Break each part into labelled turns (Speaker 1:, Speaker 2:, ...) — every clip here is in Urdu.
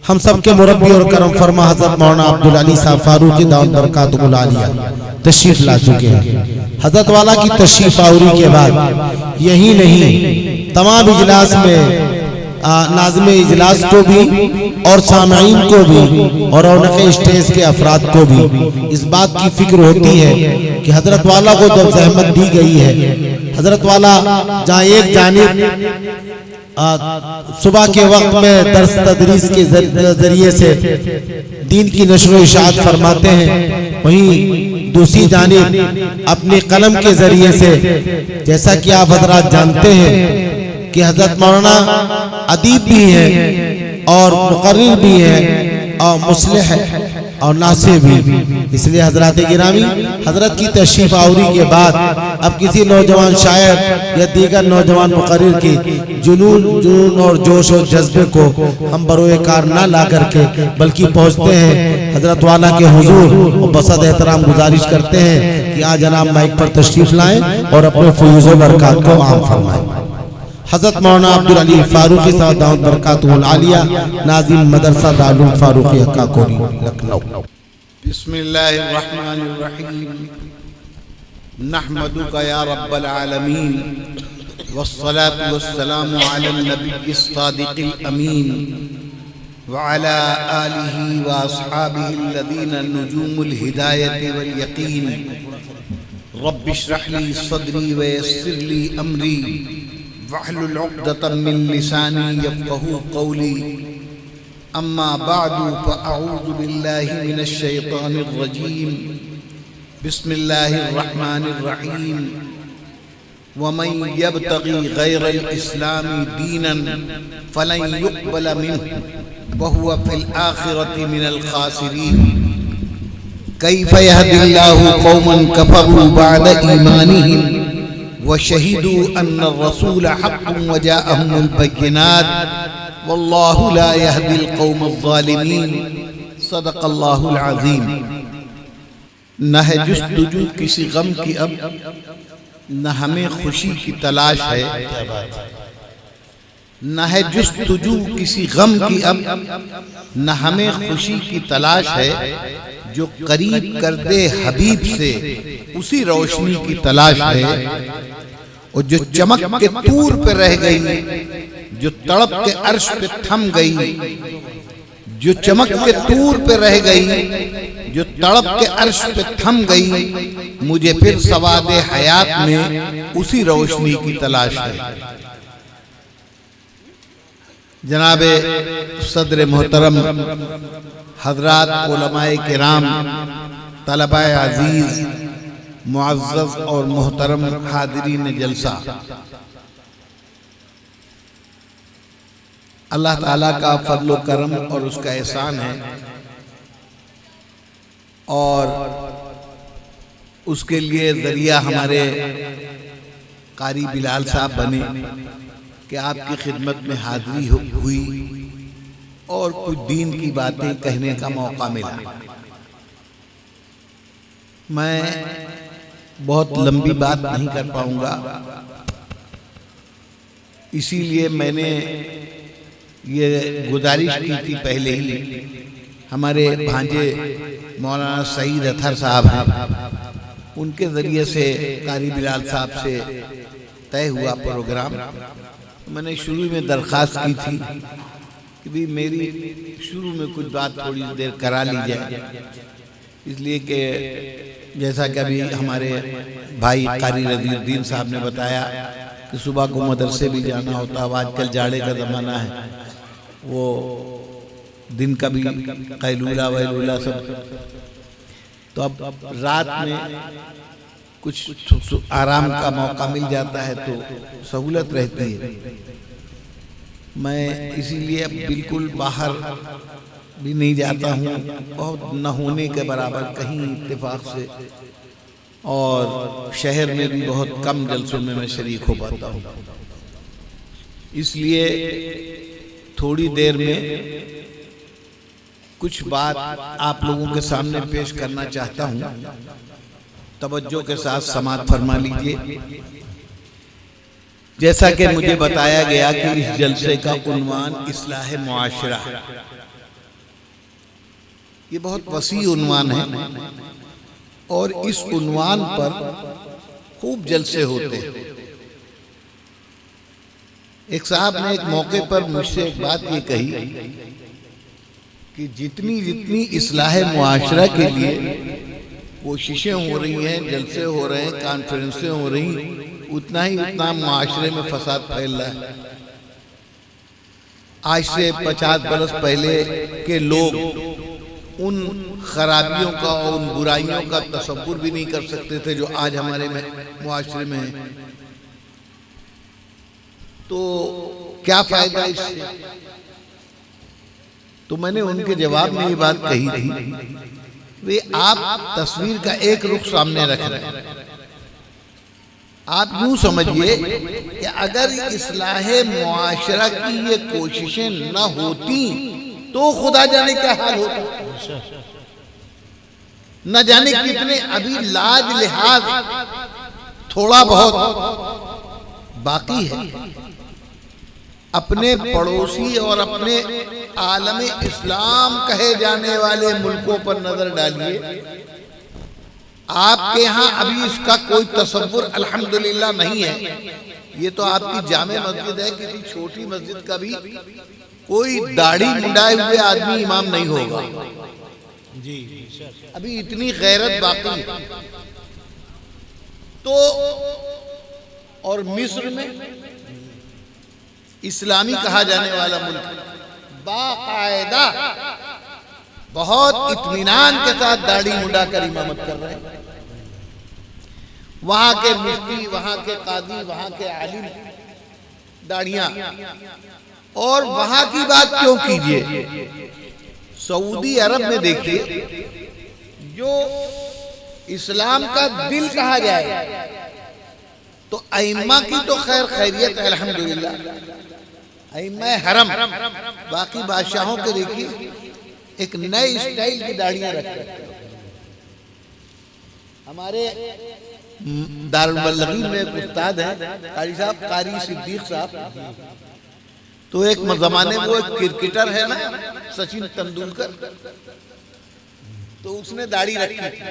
Speaker 1: ہم سب کے مربی اور کرم فرما حضرت مولانا عبدالعلی صاحب فاروقی دامت برکاتہ العالیہ تشریف لا چکے ہیں۔ حضرت والا کی تشریف آوری کے بعد یہی نہیں، تمام اجلاس میں ناظم اجلاس کو بھی اور سامعین کو بھی اور رونق اسٹیج کے افراد کو بھی اس بات کی فکر ہوتی ہے کہ حضرت والا کو جب زحمت دی گئی ہے، حضرت والا جہاں ایک جانب صبح کے وقت میں درس تدریس کے ذریعے سے دین کی نشر و اشاعت فرماتے ہیں، وہیں دوسری جانب اپنے قلم کے ذریعے سے جیسا کہ آپ حضرات جانتے ہیں کہ حضرت مولانا ادیب بھی ہیں اور مقرر بھی ہیں اور مصلح ہے اور ناصح بھی۔ اس لیے حضرات گرامی، حضرت کی تشریف آوری کے بعد اب کسی نوجوان شاعر یا دیگر نوجوان مقرر کی جنون اور جوش و جذبے کو ہم بروئے کار نہ لا کر کے بلکہ پہنچتے ہیں حضرت والا کے حضور اور بصد احترام گزارش کرتے ہیں کہ آج جناب مائک پر تشریف لائیں اور اپنے فیوز و برکات کو عام فرمائیں۔ حضرت مولانا عبدالعلی فاروقی صاحب دامت برکاتہ العالیہ، ناظم مدرسہ دارالعلوم فاروقی حقہ کوری، لکھنؤ۔
Speaker 2: بسم اللہ الرحمن الرحیم، نحمدک یا رب العالمین، والصلاة والسلام علی النبی الصادق الامین، وعلی آلہ واصحابہ الذین نجوم الہدایت والیقین۔ رب اشرح لی صدری ویسر لی امری واحلل عقدۃ من لسانی یفقہوا قولی، اما بعد فاعوذ باللہ من الشیطان الرجیم، بسم اللہ الرحمن الرحیم۔ ومن یبتغی غیر الاسلام دینا فلن یقبل منہ وہو فی الآخرۃ من الخاسرین۔ کیف یہدی اللہ قوما کفروا بعد ایمانہم وشہدوا ان الرسول حق وجاءهم البینات واللہ لا یہدی القوم الظالمین۔ صدق اللہ العظیم۔ نہ ہے جستجو کسی غم کی اب، نہ ہمیں خوشی کی تلاش ہے۔ نہ ہے جستجو کسی غم کی اب، نہ ہمیں خوشی کی تلاش ہے۔ جو قریب کر دے حبیب سے اسی روشنی کی تلاش ہے۔ اور جو چمک کے طور پہ رہ گئی، جو تڑپ کے عرش پہ تھم گئی، جو چمک کے طور پہ رہ گئی، جو تڑپ کے عرش پہ تھم گئی، مجھے پھر سواد حیات میں اسی روشنی کی تلاش ہے۔ جناب صدر محترم، حضرات علماء کرام، طلباء عزیز، معزز اور محترم حاضرین جلسہ، اللہ تعالیٰ کا فضل و کرم اور اس کا احسان ہے، اور اس کے لیے ذریعہ ہمارے قاری بلال صاحب بنے کہ آپ کی خدمت میں حاضری ہوئی اور کچھ دین کی باتیں کہنے کا موقع ملا۔ میں بہت لمبی بات نہیں کر پاؤں گا، اسی لیے میں نے یہ گزارش کی تھی پہلے ہی۔ ہمارے بھانجے مولانا سعید اطہر صاحب ہیں، ان کے ذریعے سے قاری بلال صاحب سے طے ہوا پروگرام۔ میں نے شروع میں درخواست کی تھی کہ بھی میری شروع میں کچھ بات تھوڑی دیر کرا لی جائے، اس لیے کہ جیسا کہ ابھی ہمارے بھائی قاری رضی الدین صاحب نے بتایا کہ صبح کو مدرسے بھی جانا ہوتا ہے، آج کل جاڑے کا زمانہ ہے، وہ دن کا بھی قیلولہ ویلولہ سب، تو اب رات میں کچھ آرام کا موقع مل جاتا ہے تو سہولت رہتی ہے۔ میں اسی لیے اب بالکل باہر بھی نہیں جاتا ہوں، بہت نہ ہونے کے برابر کہیں اتفاق سے، اور شہر میں بھی بہت کم جلسوں میں شریک ہو پاتا ہوں۔ اس لیے تھوڑی دیر میں کچھ بات آپ لوگوں کے سامنے پیش کرنا چاہتا ہوں، توجہ کے ساتھ سماعت فرما لیجئے۔ جیسا کہ مجھے بتایا گیا کہ اس جلسے کا عنوان اصلاح معاشرہ ہے، یہ بہت وسیع عنوان ہے اور اس عنوان پر خوب جلسے ہوتے ہیں۔ ایک صاحب نے ایک موقع پر مجھ سے ایک بات یہ کہی کہ جتنی اصلاح معاشرہ کے لیے کوششیں ہو رہی ہیں، جلسے ہو رہے ہیں، کانفرنسیں ہو رہی ہیں، اتنا معاشرے میں فساد پھیل رہا ہے۔ آج سے 50 برس پہلے کے لوگ ان خرابیوں کا اور ان برائیوں کا تصور بھی نہیں کر سکتے تھے جو آج ہمارے معاشرے میں ہیں۔ تو کیا فائدہ اس سے؟ تو میں نے ان کے جواب میں یہ بات کہی تھی، آپ تصویر کا ایک رخ سامنے رکھ رہے ہیں۔ آپ یوں سمجھئے کہ اگر اصلاح معاشرہ کی یہ کوششیں نہ ہوتی تو خدا جانے کیا حال ہوتا، نہ جانے کتنے ابھی لاج لحاظ تھوڑا بہت باقی ہے۔ اپنے پڑوسی اور اپنے عالم اسلام کہے جانے والے ملکوں پر نظر ڈالیے، آپ کے ہاں ابھی اس کا کوئی تصور الحمدللہ نہیں ہے۔ یہ تو آپ کی جامع مسجد ہے، کسی چھوٹی مسجد کا بھی کوئی داڑھی منڈائے ہوئے آدمی امام نہیں ہوگا، ابھی اتنی غیرت باقی ہے۔ تو اور مصر میں اسلامی کہا جانے والا ملک باقاعدہ بہت اطمینان کے ساتھ داڑھی منڈا کر امامت کر رہے ہیں۔ وہاں کے مفتی، وہاں کے قاضی، وہاں کے عالم داڑھیاں، اور وہاں کی بات کیوں کیجئے، سعودی عرب میں دیکھیے جو اسلام کا دل کہا جائے تو ائمہ کی تو خیر خیریت ہے الحمدللہ، ائمہ حرم، باقی بادشاہوں کے دیکھیے ایک نئے اسٹائل کی داڑھیاں رکھتے ہیں۔ ہمارے دارالمبلغین میں ایک استاد ہیں قاری صاحب، قاری صدیق صاحب، تو ایک زمانے میں وہ ایک کرکٹر ہے نا سچن تندولکر، تو اس نے داڑھی رکھی تھی،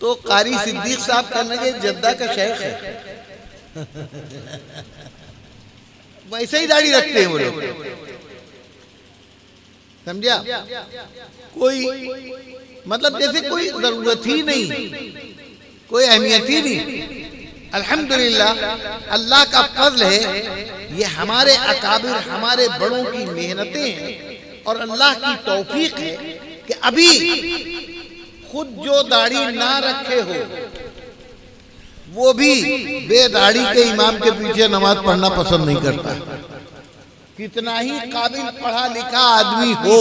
Speaker 2: تو قاری صدیق صاحب کہنے لگے جدہ کا شیخ ہے، ویسے ہی داڑھی رکھتے ہیں وہ لوگ، سمجھا؟ کوئی مطلب جیسے کوئی ضرورت ہی نہیں، کوئی اہمیت ہی نہیں۔ الحمدللہ اللہ کا فضل ہے، یہ ہمارے اکابر، ہمارے بڑوں کی محنتیں ہیں اور اللہ کی توفیق ہے کہ ابھی خود جو داڑھی نہ رکھے ہو وہ بھی بے داڑھی کے امام کے پیچھے نماز پڑھنا پسند نہیں کرتا۔ کتنا ہی قابل پڑھا لکھا آدمی ہو،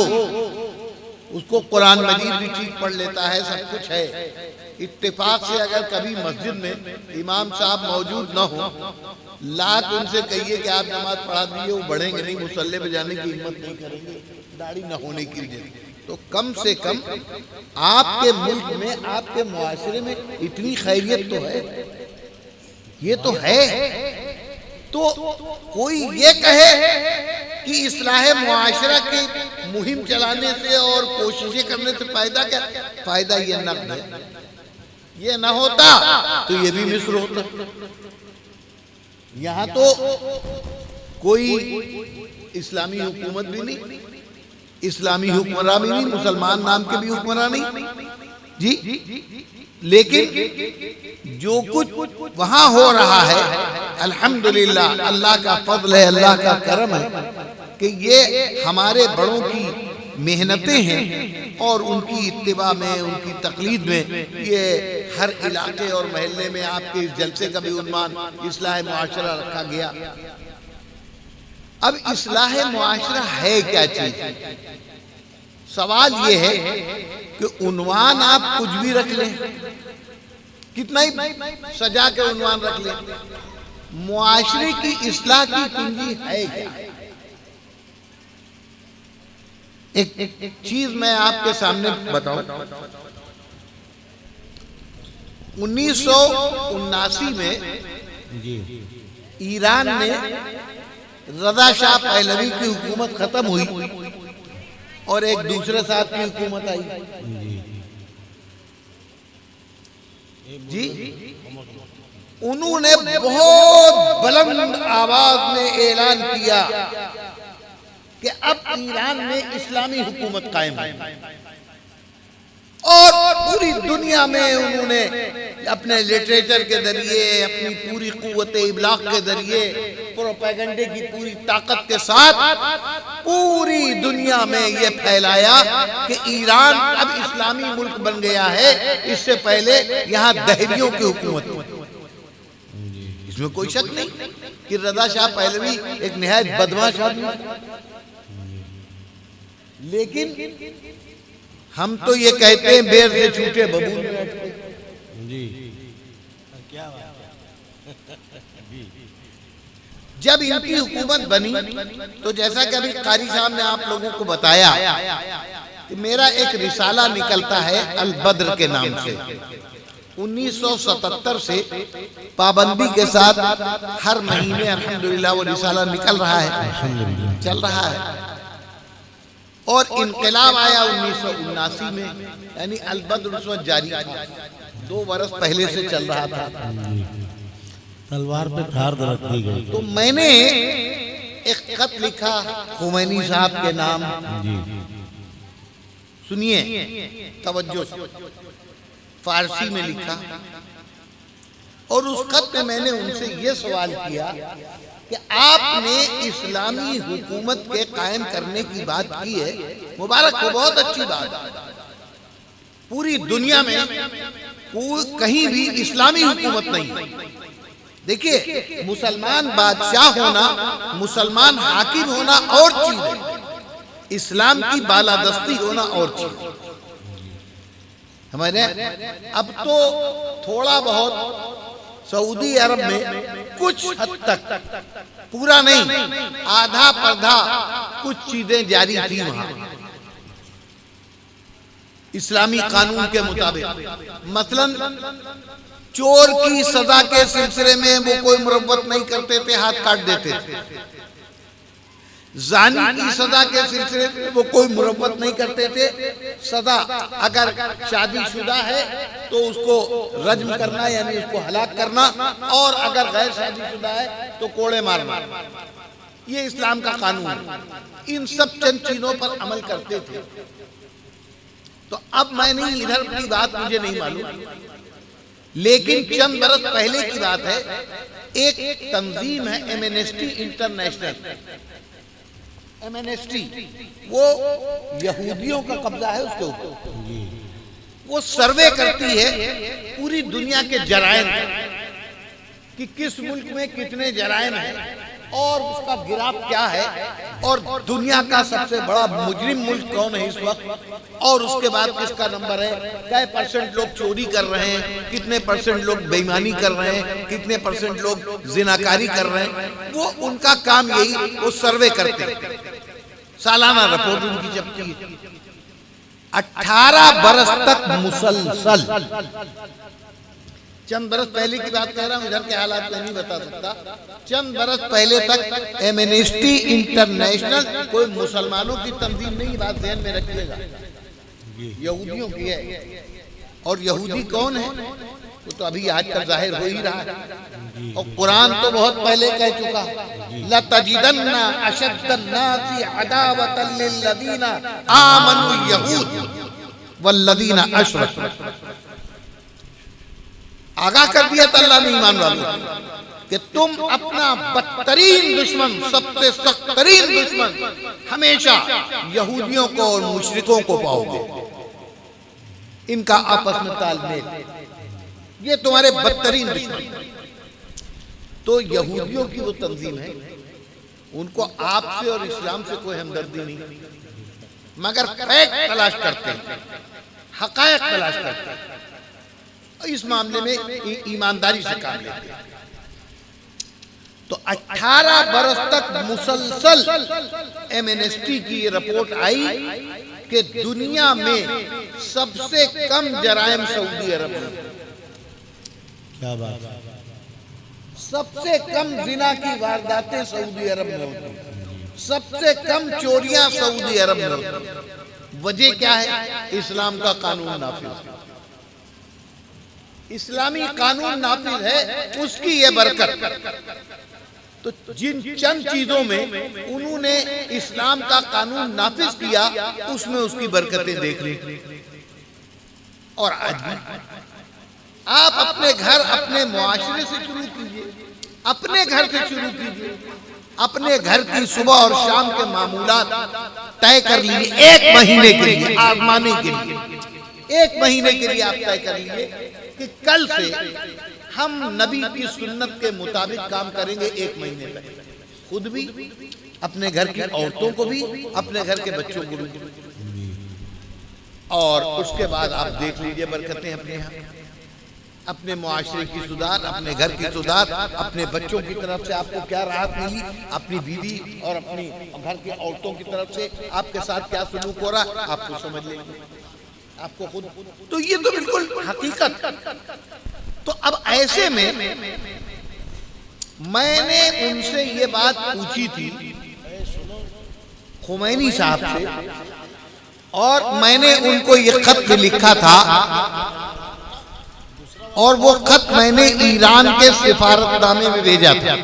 Speaker 2: اس کو قرآن مجید بھی ٹھیک پڑھ لیتا ہے، سب کچھ ہے، اتفاق سے اگر کبھی مسجد میں امام صاحب موجود نہ ہو، لاکھ ان سے کہیے کہ آپ نماز پڑھا دیجئے، وہ بڑھیں گے نہیں، مصلی پہ جانے کی ہمت نہیں کریں گے داڑھی نہ ہونے کی وجہ سے۔ تو کم سے کم آپ کے ملک میں، آپ کے معاشرے میں اتنی خیریت تو ہے، یہ تو ہے۔ تو کوئی یہ کہے کہ اصلاح معاشرہ کی مہم چلانے سے اور کوششیں کرنے سے فائدہ کیا؟ فائدہ یہ نقد ہے، یہ نہ ہوتا تو یہ بھی مصر ہوتا۔ یہاں تو کوئی اسلامی حکومت بھی نہیں، اسلامی حکمراں بھی نہیں، مسلمان نام کے بھی حکمراں نہیں جی، لیکن جو کچھ وہاں ہو رہا ہے الحمدللہ اللہ کا فضل ہے، اللہ کا کرم ہے کہ یہ ہمارے بڑوں کی محنتیں ہیں اور ان کی اتباع میں، ان کی تقلید میں یہ ہر علاقے اور محلے میں آپ کے اس جلسے کا بھی عنوان اصلاح معاشرہ رکھا گیا۔ اب اصلاح معاشرہ ہے کیا چیز؟ سوال یہ ہے کہ عنوان آپ کچھ بھی رکھ لیں، کتنا ہی سجا کے عنوان رکھ لیں، معاشرے کی اصلاح کی کنجی ہے کیا؟ ایک چیز میں آپ کے سامنے بتاؤں، 1979 میں ایران میں رضا شاہ پہلوی کی حکومت ختم ہوئی اور ایک دوسرے ساتھ کی حکومت آئی جی، انہوں نے بہت بلند آواز میں اعلان کیا کہ اب ایران میں اسلامی حکومت قائم ہے، اور پوری دنیا میں انہوں نے اپنے لٹریچر کے ذریعے، اپنی پوری قوت ابلاغ کے ذریعے، پروپیگنڈے کی پوری طاقت کے ساتھ پوری دنیا میں یہ پھیلایا کہ ایران اب اسلامی ملک بن گیا ہے، اس سے پہلے یہاں دہریوں کی حکومت تھی۔ اس میں کوئی شک نہیں کہ رضا شاہ پہلوی ایک نہایت بدمعاش آدمی، لیکن ہم تو یہ کہتے ہیں بیر سے چھوٹے ببول میں اٹکے جی۔ جب ان کی حکومت بنی تو جیسا کہ ابھی قاری صاحب نے آپ لوگوں کو بتایا کہ میرا ایک رسالہ نکلتا ہے البدر کے نام سے، 1977 سے پابندی کے ساتھ ہر مہینے الحمدللہ وہ رسالہ نکل رہا ہے، چل رہا ہے، اور انقلاب آیا 1979 میں، یعنی البدر اس وقت جاری تھا، 2 برس پہلے سے چل رہا تھا،
Speaker 1: تلوار پہ دھار رکھ دی گئی۔
Speaker 2: تو میں نے ایک خط لکھا خمینی صاحب کے نام، سنیے توجہ، فارسی میں لکھا، اور اس خط میں نے ان سے یہ سوال کیا کہ آپ نے اسلامی حکومت کے قائم کرنے کی بات کی ہے، مبارک ہو، بہت اچھی بات، پوری دنیا میں کہیں بھی اسلامی حکومت نہیں۔ دیکھیے، مسلمان بادشاہ ہونا، مسلمان حاکم ہونا اور چیز ہے، اسلام کی بالادستی ہونا اور چیز ہے۔ ہمارے اب تو تھوڑا بہت سعودی عرب میں کچھ حد تک، پورا نہیں، آدھا پردھا کچھ چیزیں جاری تھی وہاں اسلامی قانون کے مطابق، مثلا چور کی سزا کے سلسلے میں وہ کوئی مربت نہیں کرتے تھے، ہاتھ کاٹ دیتے تھے، زانی کی سزا کے سلسلے میں وہ کوئی مربت نہیں کرتے تھے، سزا اگر شادی شدہ ہے تو اس کو رجم کرنا یعنی اس کو ہلاک کرنا، اور اگر غیر شادی شدہ ہے تو کوڑے مارنا، یہ اسلام کا قانون ہے۔ ان سب چند چیزوں پر عمل کرتے تھے۔ تو اب میں نہیں، ادھر کی بات مجھے نہیں معلوم، لیکن چند برس پہلے کی بات ہے، ایک تنظیم ہے ایمنسٹی انٹرنیشنل، ایمنسٹی وہ یہودیوں کا قبضہ ہے اس کے اوپر، وہ سروے کرتی ہے پوری دنیا کے جرائم کہ کس ملک میں کتنے جرائم ہیں اور اس کا گراف کیا ہے، اور دنیا کا سب سے بڑا مجرم ملک کون ہے اس وقت، اور اس کے بعد کس کا نمبر ہے، کئی پرسنٹ لوگ چوری کر رہے ہیں، کتنے پرسنٹ لوگ بے ایمانی کر رہے ہیں، کتنے پرسنٹ لوگ زناکاری کر رہے ہیں، وہ ان کا کام یہی، وہ سروے کرتے ہیں، سالانہ رپورٹ ان کی چھپتی ہے۔ 18 برس تک مسلسل، چند برس پہلے کی بات کہہ رہا ہوں، ادھر کے حالات میں نہیں بتا سکتا، چند برس پہلے تک ایمنسٹی انٹرنیشنل کوئی مسلمانوں کی تنظیم نہیں، بات ذہن میں رکھیے گا، یہودیوں کی ہے، اور یہودی کون ہے وہ تو ابھی آج کل ظاہر ہو ہی رہا ہے، اور قرآن تو بہت پہلے کہہ چکا، لَتَجِدَنَّ أَشَدَّ النَّاسِ عَدَاوَةً لِلَّذِينَ آمَنُوا الْيَهُودَ وَالَّذِينَ أَشْرَكُوا۔ آگاہ کر دیا تھا اللہ نے ایمان والوں کہ تم اپنا بدترین دشمن، سب سے سخت ترین دشمن ہمیشہ یہودیوں کو اور مشرکوں کو پاؤ گے، ان کا آپس میں تال میل، یہ تمہارے بدترین دشمن۔ تو یہودیوں کی وہ تنظیم ہے، ان کو آپ سے اور اسلام سے کوئی ہمدردی نہیں، مگر فیکٹ تلاش کرتے ہیں، حقائق تلاش کرتے ہیں، اس معاملے میں ایمانداری سے کام لیتے ہیں۔ تو 18 برس تک مسلسل ایمنسٹی کی یہ رپورٹ آئی کہ دنیا میں سب سے کم جرائم سعودی عرب میں،
Speaker 1: کیا بات ہے،
Speaker 2: سب سے کم زنا کی وارداتیں سعودی عرب میں ہوتی ہیں، سب سے کم چوریاں سعودی عرب میں ہوتی ہیں۔ وجہ کیا ہے؟ اسلام کا قانون نافذ ہے، اسلامی قانون نافذ ہے، اس کی یہ برکت۔ تو جن چند چیزوں میں انہوں نے اسلام کا قانون نافذ کیا، اس میں اس کی برکتیں دیکھ لی۔ اور آج بھی آپ اپنے گھر، اپنے معاشرے سے شروع کیجئے، اپنے گھر سے شروع کیجئے، اپنے گھر کی صبح اور شام کے معمولات طے کر لیجئے، ایک مہینے کے لیے، آزمانے کے لیے، ایک مہینے کے لیے آپ طے کر لیجئے کہ کل سے ہم نبی کی سنت کے مطابق کام کریں گے، ایک مہینے تک، خود بھی، اپنے گھر کی عورتوں کو بھی، اپنے گھر کے بچوں کو بھی۔ اور اس کے بعد آپ دیکھ لیجئے برکتیں اپنے یہاں، اپنے معاشرے کی سدھار، اپنے گھر کی سدھار، اپنے بچوں کی طرف سے آپ کو کیا راحت ملی، اپنی بیوی اور اپنی گھر کی عورتوں کی طرف سے آپ کے ساتھ کیا سلوک ہو رہا، آپ کو سمجھ لیں گے، آپ کو خود۔ تو یہ تو بالکل حقیقت۔ تو اب ایسے میں میں نے ان سے یہ بات پوچھی تھی خمینی صاحب سے، اور میں نے ان کو یہ خط لکھا تھا، اور وہ خط میں نے ایران کے سفارت نامے میں بھیجا تھا۔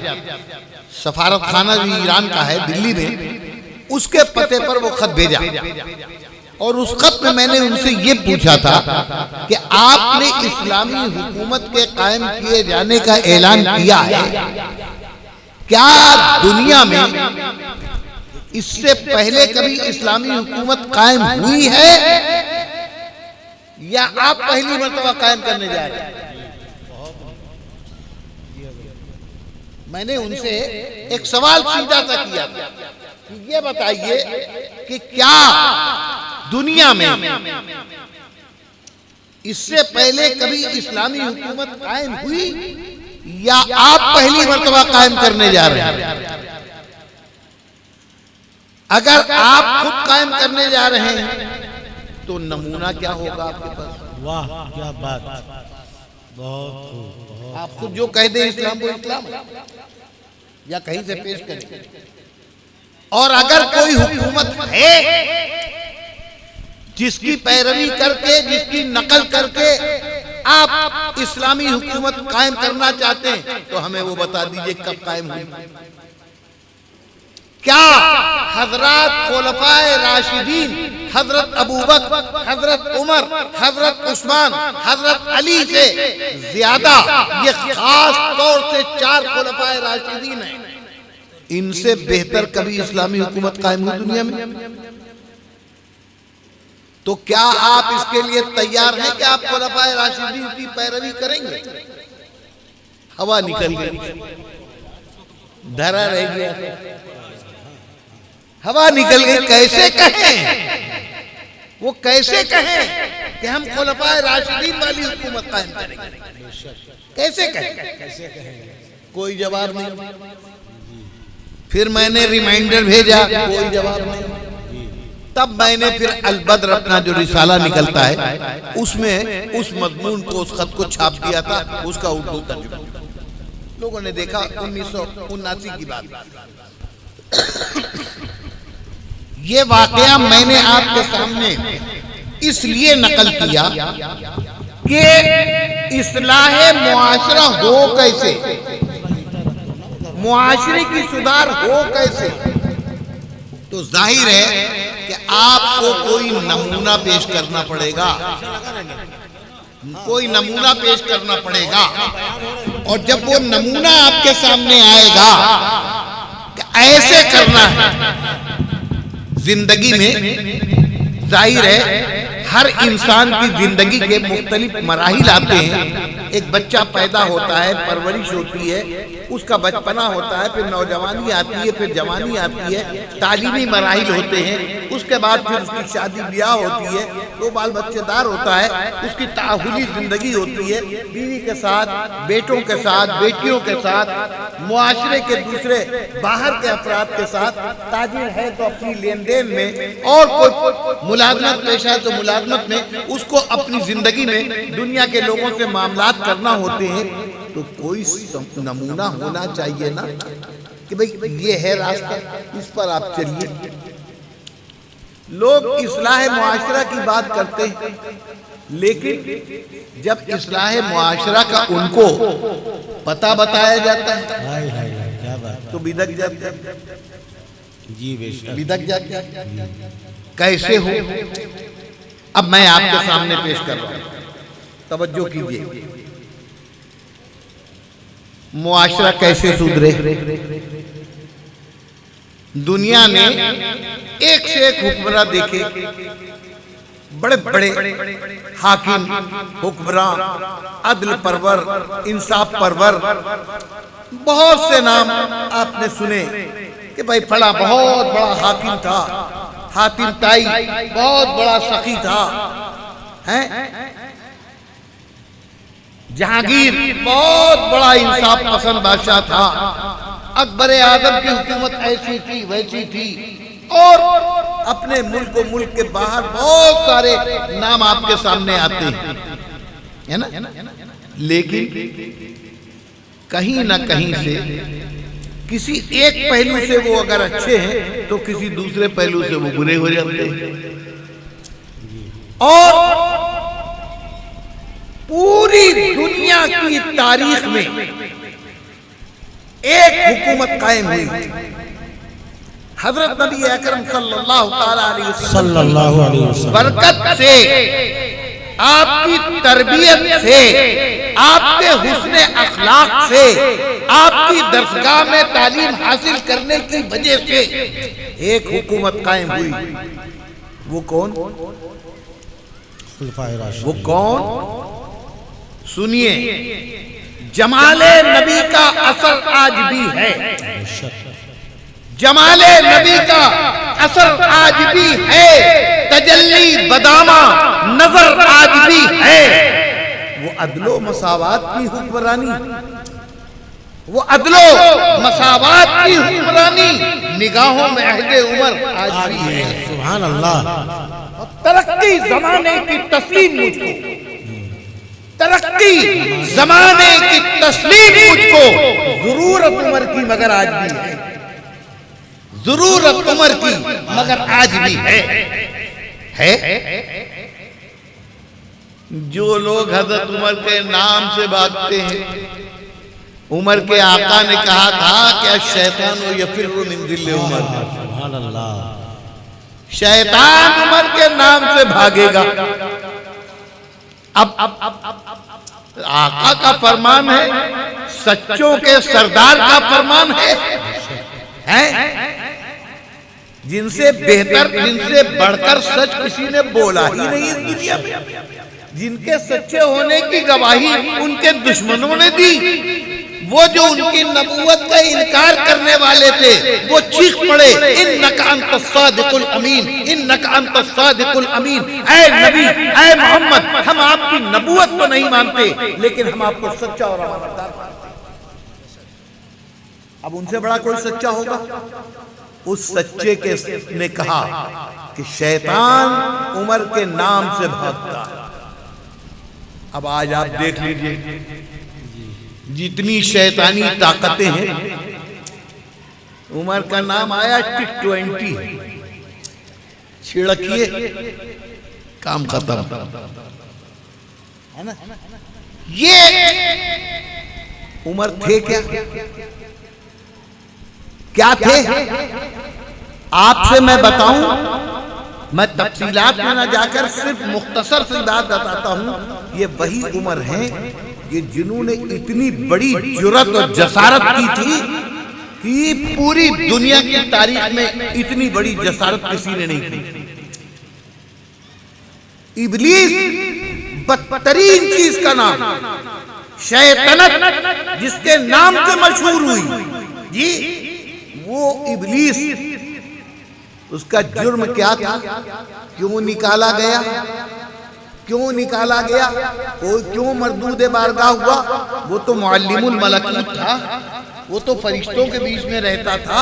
Speaker 2: سفارت خانہ جو ایران کا ہے دلی میں، اس کے پتے پر وہ خط بھیجا، اور اس خط میں نے ان سے یہ پوچھا تھا کہ آپ نے اسلامی حکومت کے قائم کیے جانے کا اعلان کیا ہے، کیا دنیا میں اس سے پہلے کبھی اسلامی حکومت قائم ہوئی ہے یا آپ پہلی مرتبہ قائم کرنے جا رہے ہیں؟ میں نے ان سے ایک سوال سیدھا سا کیا تھا کہ یہ بتائیے کہ کیا دنیا میں اس سے پہلے کبھی اسلامی حکومت قائم ہوئی یا آپ پہلی مرتبہ قائم کرنے جا رہے ہیں؟ اگر آپ خود قائم کرنے جا رہے ہیں تو نمونہ کیا ہوگا آپ کے پاس؟
Speaker 1: واہ کیا بات، بہت خوب۔
Speaker 2: آپ خود جو کہہ دیں اسلام کو اسلام ہے، یا کہیں سے پیش کریں۔ اور اگر کوئی حکومت ہے جس کی پیروی کر کے، جس کی نقل کر کے آپ اسلامی حکومت قائم کرنا چاہتے ہیں تو ہمیں وہ بتا دیجئے کب قائم ہوئی۔ کیا حضرات خلفائے راشدین، حضرت ابوبکر، حضرت عمر، حضرت عثمان، حضرت علی سے زیادہ یہ خاص طور سے 4 خلفائے راشدین ہیں، ان سے بہتر کبھی اسلامی حکومت قائم ہوئی دنیا میں؟ تو کیا آپ اس کے لیے تیار ہیں کہ آپ خلفائے راشدین کی پیروی کریں گے؟ ہوا نکل گئی، دھرا رہ گیا، ہوا نکل گئی۔ کیسے کہیں وہ، کیسے کہیں کہ ہم خلفائے راشدین والی حکومت قائم کریں گے؟ کیسے کہیں؟ کوئی جواب نہیں۔ پھر میں نے ریمائنڈر بھیجا، کوئی جواب نہیں۔ تب میں نے پھر البدر اپنا جو رسالہ نکلتا ہے اس میں اس مضمون کو، اس خط کو چھاپ دیا تھا، اس کا اردو ترجمہ لوگوں نے دیکھا۔ 1979 کی بات۔ یہ واقعہ میں نے آپ کے سامنے اس لیے نقل کیا کہ اصلاح معاشرہ ہو کیسے، معاشرے کی سدھار ہو کیسے؟ تو ظاہر ہے کہ آپ کو کوئی نمونہ پیش کرنا پڑے گا، کوئی نمونہ پیش کرنا پڑے گا، اور جب وہ نمونہ آپ کے سامنے آئے گا کہ ایسے کرنا ہے زندگی میں، ظاہر ہے ہر انسان کی زندگی کے مختلف مراحل آتے ہیں۔ ایک بچہ پیدا ہوتا ہے، پرورش ہوتی ہے، اس کا بچپنا ہوتا ہے، پھر نوجوانی آتی ہے، پھر جوانی آتی ہے، تعلیمی مراحل ہوتے ہیں، اس کے بعد پھر اس کی شادی بیاہ ہوتی ہے، 2 بال بچے دار ہوتا ہے، اس کی تعاہلی زندگی ہوتی ہے، بیوی کے ساتھ، بیٹوں کے ساتھ، بیٹیوں کے ساتھ، معاشرے کے دوسرے باہر کے افراد کے ساتھ، تاجر ہے تو اپنی لین دین میں، اور کوئی ملازمت پیشہ ہے تو ملازمت میں، اس کو اپنی زندگی میں دنیا کے لوگوں سے معاملات کرنا ہوتے ہیں، تو کوئی نمونہ ہونا چاہیے نا۔ کہ بھئی یہ ہے راستہ، اس پر آپ چلیے۔ لوگ اصلاح معاشرہ کی بات کرتے ہیں، لیکن جب اصلاح معاشرہ کا ان کو پتہ بتایا جاتا ہے تو بدک جاتے ہیں۔
Speaker 1: جی بے شک
Speaker 2: بدک جاتے ہیں۔ کیسے ہو؟ اب میں آپ کے سامنے پیش کر رہا ہوں، توجہ کیجئے۔ معاشرہ کیسے سدھرے؟ دنیا نے ایک سے ایک حکمراں دیکھے، بڑے بڑے حاکم، حکمراں، عدل پرور، انصاف پرور، بہت سے نام آپ نے سنے کہ بھائی فلاں بہت بڑا حاکم تھا، حاتم طائی بہت بڑا سخی تھا، جہانگیر بہت بڑا انصاف پسند بادشاہ تھا، اکبر اعظم کی حکومت ایسی تھی ویسی تھی، اور اپنے ملک و ملک کے باہر بہت سارے نام آپ کے سامنے آتے ہیں، ہے نا؟ لیکن کہیں نہ کہیں سے کسی ایک پہلو سے وہ اگر اچھے ہیں تو کسی دوسرے پہلو سے وہ برے ہو جاتے ہیں، اور پوری دنیا کی تاریخ میں ایک حکومت قائم ہوئی، حضرت نبی اکرم صلی اللہ علیہ وسلم برکت سے، آپ کی تربیت سے، آپ کے حسن اخلاق سے، آپ کی درسگاہ میں تعلیم حاصل کرنے کی وجہ سے ایک حکومت قائم ہوئی۔ وہ کون؟ وہ کون؟ سنیے، جمال نبی کا اثر آج بھی ہے، جمال نبی کا اثر آج بھی ہے، تجلی بدامہ نظر آج بھی ہے۔ وہ عدل و مساوات کی حکمرانی، وہ عدل و مساوات کی حکمرانی نگاہوں میں عہد عمر آج بھی ہے۔
Speaker 1: سبحان اللہ۔
Speaker 2: ترقی زمانے کی تسلیم مجھ کو، ترقی زمانے کی تسلیم مجھ کو ضرورت عمر کی مگر آج بھی ہے، ضرورت عمر کی مگر آج بھی ہے۔ جو لوگ حضرت عمر کے نام سے بھاگتے ہیں، عمر کے آقا نے کہا تھا کہ الشیطان یفر من ذل عمر،
Speaker 1: سبحان اللہ،
Speaker 2: شیطان عمر کے نام سے بھاگے گا۔ اب آقا کا فرمان ہے، سچوں کے سردار کا فرمان ہے، جن سے بہتر، جن سے بڑھ کر سچ کسی نے بولا ہی نہیں اس دنیا میں، جن کے سچے ہونے کی گواہی ان کے دشمنوں نے دی، وہ جو ان کی نبوت کا انکار کرنے والے تھے وہ چیخ پڑے، انک انت الصادق الامین، انک انت الصادق الامین، اے نبی، اے محمد، ہم آپ کی نبوت تو نہیں مانتے لیکن ہم آپ کو سچا اور امانتدار مانتے ہیں۔ اب ان سے بڑا کوئی سچا ہوگا؟ اس سچے کے نے کہا کہ شیطان عمر کے نام سے بھاگتا ہے۔ اب آج آپ دیکھ لیجئے جتنی شیطانی طاقتیں ہیں، عمر کا نام آیا ٹک 20، چھڑکیے کام ختم، یہ عمر تھے کیا تھے؟ آپ سے میں بتاؤں، میں تفصیلات میں نہ جا کر صرف مختصر سی بات بتاتا ہوں، یہ وہی عمر ہیں یہ جنہوں نے اتنی بڑی جرأت اور جسارت کی تھی کہ پوری دنیا کی تاریخ میں اتنی بڑی جسارت کسی نے نہیں کی۔ ابلیس بدترین چیز کا نام، شیطنت جس کے نام سے مشہور ہوئی، جی وہ ابلیس، اس کا جرم کیا تھا؟ کیوں نکالا گیا؟ کیوں نکالا گیا؟ کیوں مردود بارگاہ ہوا؟ وہ تو معلم الملکوت تھا، وہ تو فرشتوں کے بیچ میں رہتا تھا۔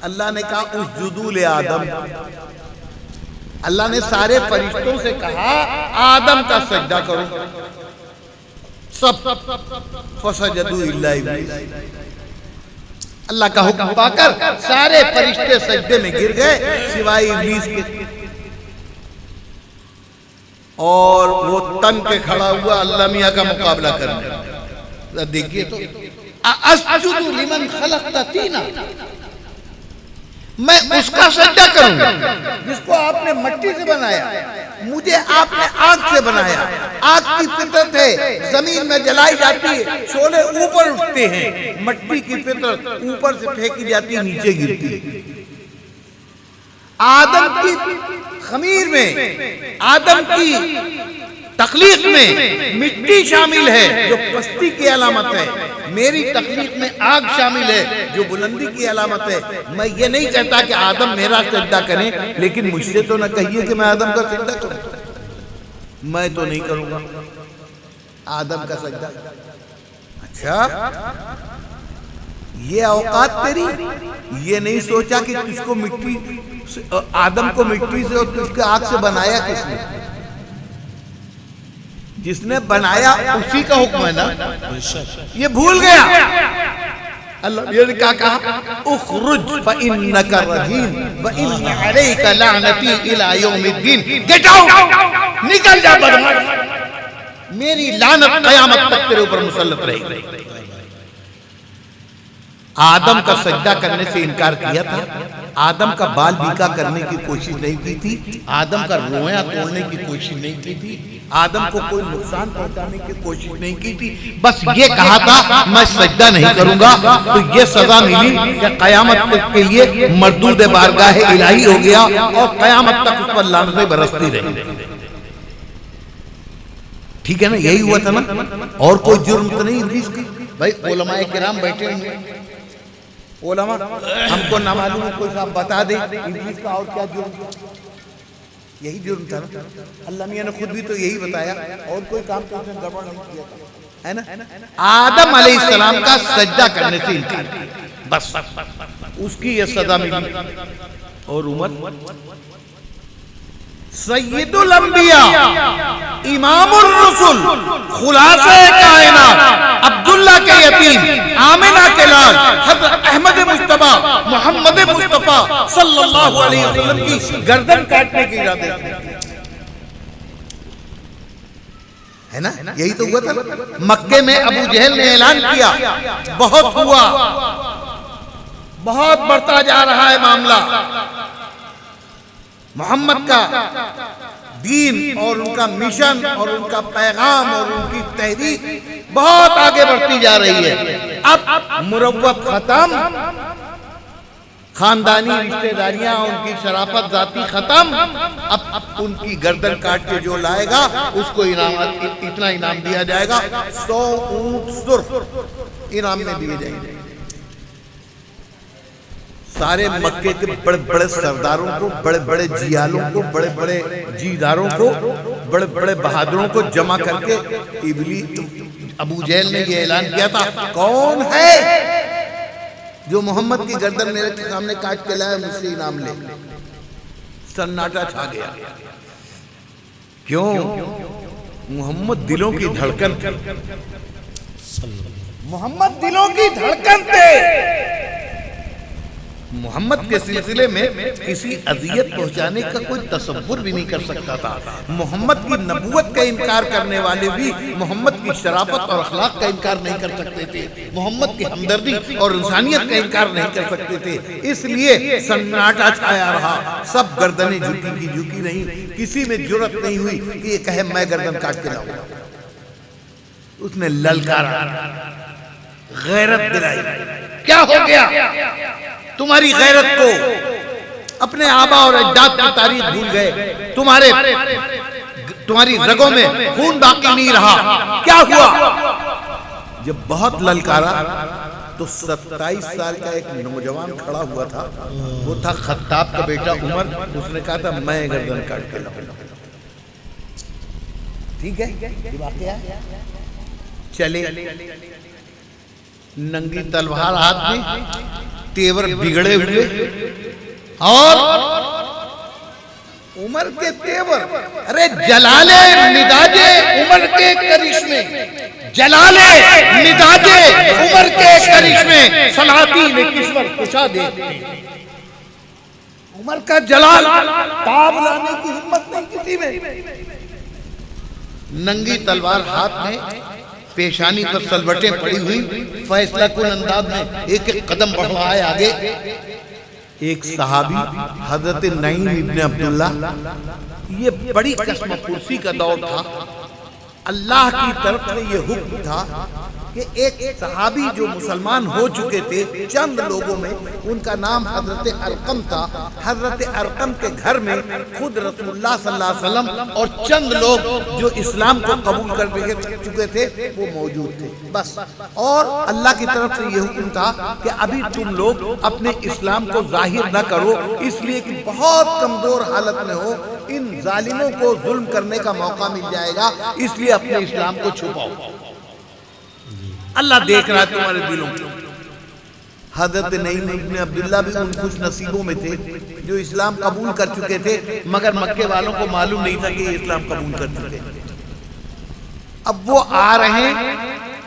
Speaker 2: اللہ نے کہا اسجدوا لآدم، اللہ نے سارے فرشتوں سے کہا آدم کا سجدہ کرو، سب فسجدوا الا ابلیس۔ اللہ کا حکم پا کر سارے فرشتے سجدے میں گر گئے سوائے ابلیس کے، اور وہ تن کے کھڑا ہوا اللہ میاں کا مقابلہ کرنے. دیکھیے تو اسجد لمن خلقت طینا، میں اس کا سجدہ کروں گا جس کو آپ نے مٹی سے بنایا، مجھے آپ نے آگ سے بنایا. آگ کی فطرت ہے، زمین میں جلائی جاتی ہے، شعلے اوپر اٹھتے ہیں. مٹی کی فطرت اوپر سے پھینکی جاتی ہے، نیچے گرتی ہے. آدم کی خمیر میں، آدم کی تخلیق میں مٹی شامل ہے جو پستی کی علامت ہے، میری تخلیق میں آگ شامل ہے جو بلندی کی علامت ہے. میں یہ نہیں کہتا کہ آدم میرا سجدہ کریں، لیکن مجھ سے تو نہ کہیے کہ میں آدم کا سجدہ کروں. میں تو نہیں کروں گا آدم کا سجدہ. اچھا یہ اوقات تیری، یہ نہیں سوچا کہ تجھ کو مٹی، آدم کو مٹی سے اور تجھ کو آگ سے بنایا کس نے؟ جس نے بنایا اسی کا حکم ہے نا. یہ بھول گیا. اللہ یہ کیا کہا؟ اخرج فإنک رجیم وإن علیک لعنتی الی یوم الدین. گیٹ آؤٹ، نکل جا بدمعاش، میری لعنت قیامت تک تیرے اوپر مسلط رہے گی. آدم کا سجدہ کرنے سے انکار کیا تھا، آدم کا بال بیکا کرنے کی کوشش نہیں کی تھی، آدم کا رویاں توڑنے کی کوشش نہیں کی تھی، آدم کو کوئی نقصان پہنچانے کی کوشش نہیں کی تھی. بس یہ کہا تھا میں سجدہ نہیں کروں گا، تو یہ سزا ملی کہ قیامت تک کے لیے مردود بارگاہ الہی ہو گیا اور قیامت تک اس پر لعنتیں برستی رہی. ٹھیک ہے نا، یہی ہوا تھا نا. اور کوئی جرم تو نہیں ابلیس کی. بھائی علماء کرام بیٹھے ہوئے، علماء ہم کو نہ معلوم ہے، کوئی صاحب بتا دے ابلیس کا اور کیا جرم تھا. یہی جرم تھا نا. اللہ میاں نے خود بھی تو یہی بتایا، اور کوئی کام تو اس نے گڑبڑ نہیں کیا تھا، ہے نا. آدم علیہ السلام کا سجدہ کرنے سے انکار کیا، بس اس کی یہ سزا ملی. اور عمر سید الانبیاء، امام الرسل، خلاصہ کائنات، عبداللہ کے یتیم، آمنہ کے لال، حضرت احمد مصطفیٰ محمد مصطفیٰ صلی اللہ علیہ وسلم کی گردن کاٹنے کی ارادے ہے نا. یہی تو ہوا تھا. مکے میں ابو جہل نے اعلان کیا، بہت ہوا، بہت بڑھتا جا رہا ہے معاملہ، محمد کا دین اور ان کا مشن اور ان کا پیغام اور ان کی تحریک بہت آگے بڑھتی جا رہی ہے. اب مروت ختم، خاندانی رشتہ داریاں، ان کی شرافت ذاتی ختم. اب ان کی گردن کاٹ کے جو لائے گا اس کو اتنا انعام دیا جائے گا، 100 اونٹ سرخ انعام میں دیے جائیں گے. سارے مکے کے بڑے بڑے سرداروں کو، بڑے بڑے جیالوں کو، بڑے بڑے جیداروں کو، بڑے بڑے بہادروں کو جمع کر کے ابو جہل نے یہ اعلان کیا تھا، کون ہے جو محمد کی گردن میرے سامنے کاٹ کے لائے، مجھ سے انعام لے. سناٹا چھا گیا. کیوں؟ محمد دلوں کی دھڑکن تھے، محمد دلوں کی دھڑکن تھے. محمد کے سلسلے میں کسی اذیت پہنچانے کا کوئی تصور بھی نہیں کر سکتا تھا. محمد کی نبوت کا انکار کرنے والے بھی محمد کی شرافت اور اخلاق کا انکار نہیں کر سکتے تھے، محمد کی ہمدردی اور انسانیت کا انکار نہیں کر سکتے تھے. اس لیے سناٹا چھایا رہا، سب گردنیں جھکی کی جھکی نہیں. کسی میں جرت نہیں ہوئی کہ یہ کہے میں گردن کاٹ کے لاؤں. اس نے للکارا، غیرت دلائی. کیا ہو گیا؟ تمہاری غیرت کو، اپنے آبا اور اجداد کی تاریخ بھول گئے، تمہاری رگوں میں خون باقی نہیں رہا. کیا ہوا؟ جب بہت للکارا تو 27 سال کا ایک نوجوان کھڑا ہوا تھا، وہ تھا خطاب کا بیٹا عمر. اس نے کہا تھا میں گردن کاٹ کے لاؤں. ٹھیک ہے، یہ واقعہ چلے. ننگی تلوار ہاتھ میں، تیور بگڑے ہوئے، اور عمر کے تیور، ارے جلالے مزاج عمر کے کرشمے، جلال مزاج عمر کے کرشمے سلاطین کشور کشا دیتے ہیں۔ عمر کا جلال تاب لانے کی ہمت نہیں کسی میں، ننگی تلوار ہاتھ میں، پیشانی پر سلوٹیں پڑی ہوئی، فیصلہ کن انداز میں ایک ایک قدم بڑھ رہا ہے آگے۔ ایک صحابی حضرت نعیم ابن عبداللہ، یہ بڑی قسم پرسی کا دور تھا، اللہ کی طرف سے یہ حکم تھا کہ ایک صحابی جو مسلمان ہو چکے تھے چند لوگوں میں، ان کا نام حضرت ارقم تھا، حضرت ارقم کے گھر میں خود رسول اللہ صلی اللہ علیہ وسلم اور چند لوگ جو اسلام کو قبول کر چکے تھے وہ موجود تھے بس، اور اللہ کی طرف سے یہ حکم تھا کہ ابھی تم لوگ اپنے اسلام کو ظاہر نہ کرو، اس لیے کہ بہت کمزور حالت میں ہو، ان ظالموں کو ظلم کرنے کا موقع مل جائے گا، اس لیے اپنے اسلام کو چھپاؤ، اللہ دیکھ رہا ہے تمہارے دلوں کو۔ حضرت نعیم ابن عبداللہ بھی ان خوش نصیبوں میں تھے جو اسلام قبول کر چکے تھے، مگر مکے والوں کو معلوم نہیں تھا کہ یہ اسلام قبول کر چکے۔ اب وہ آ رہے ہیں،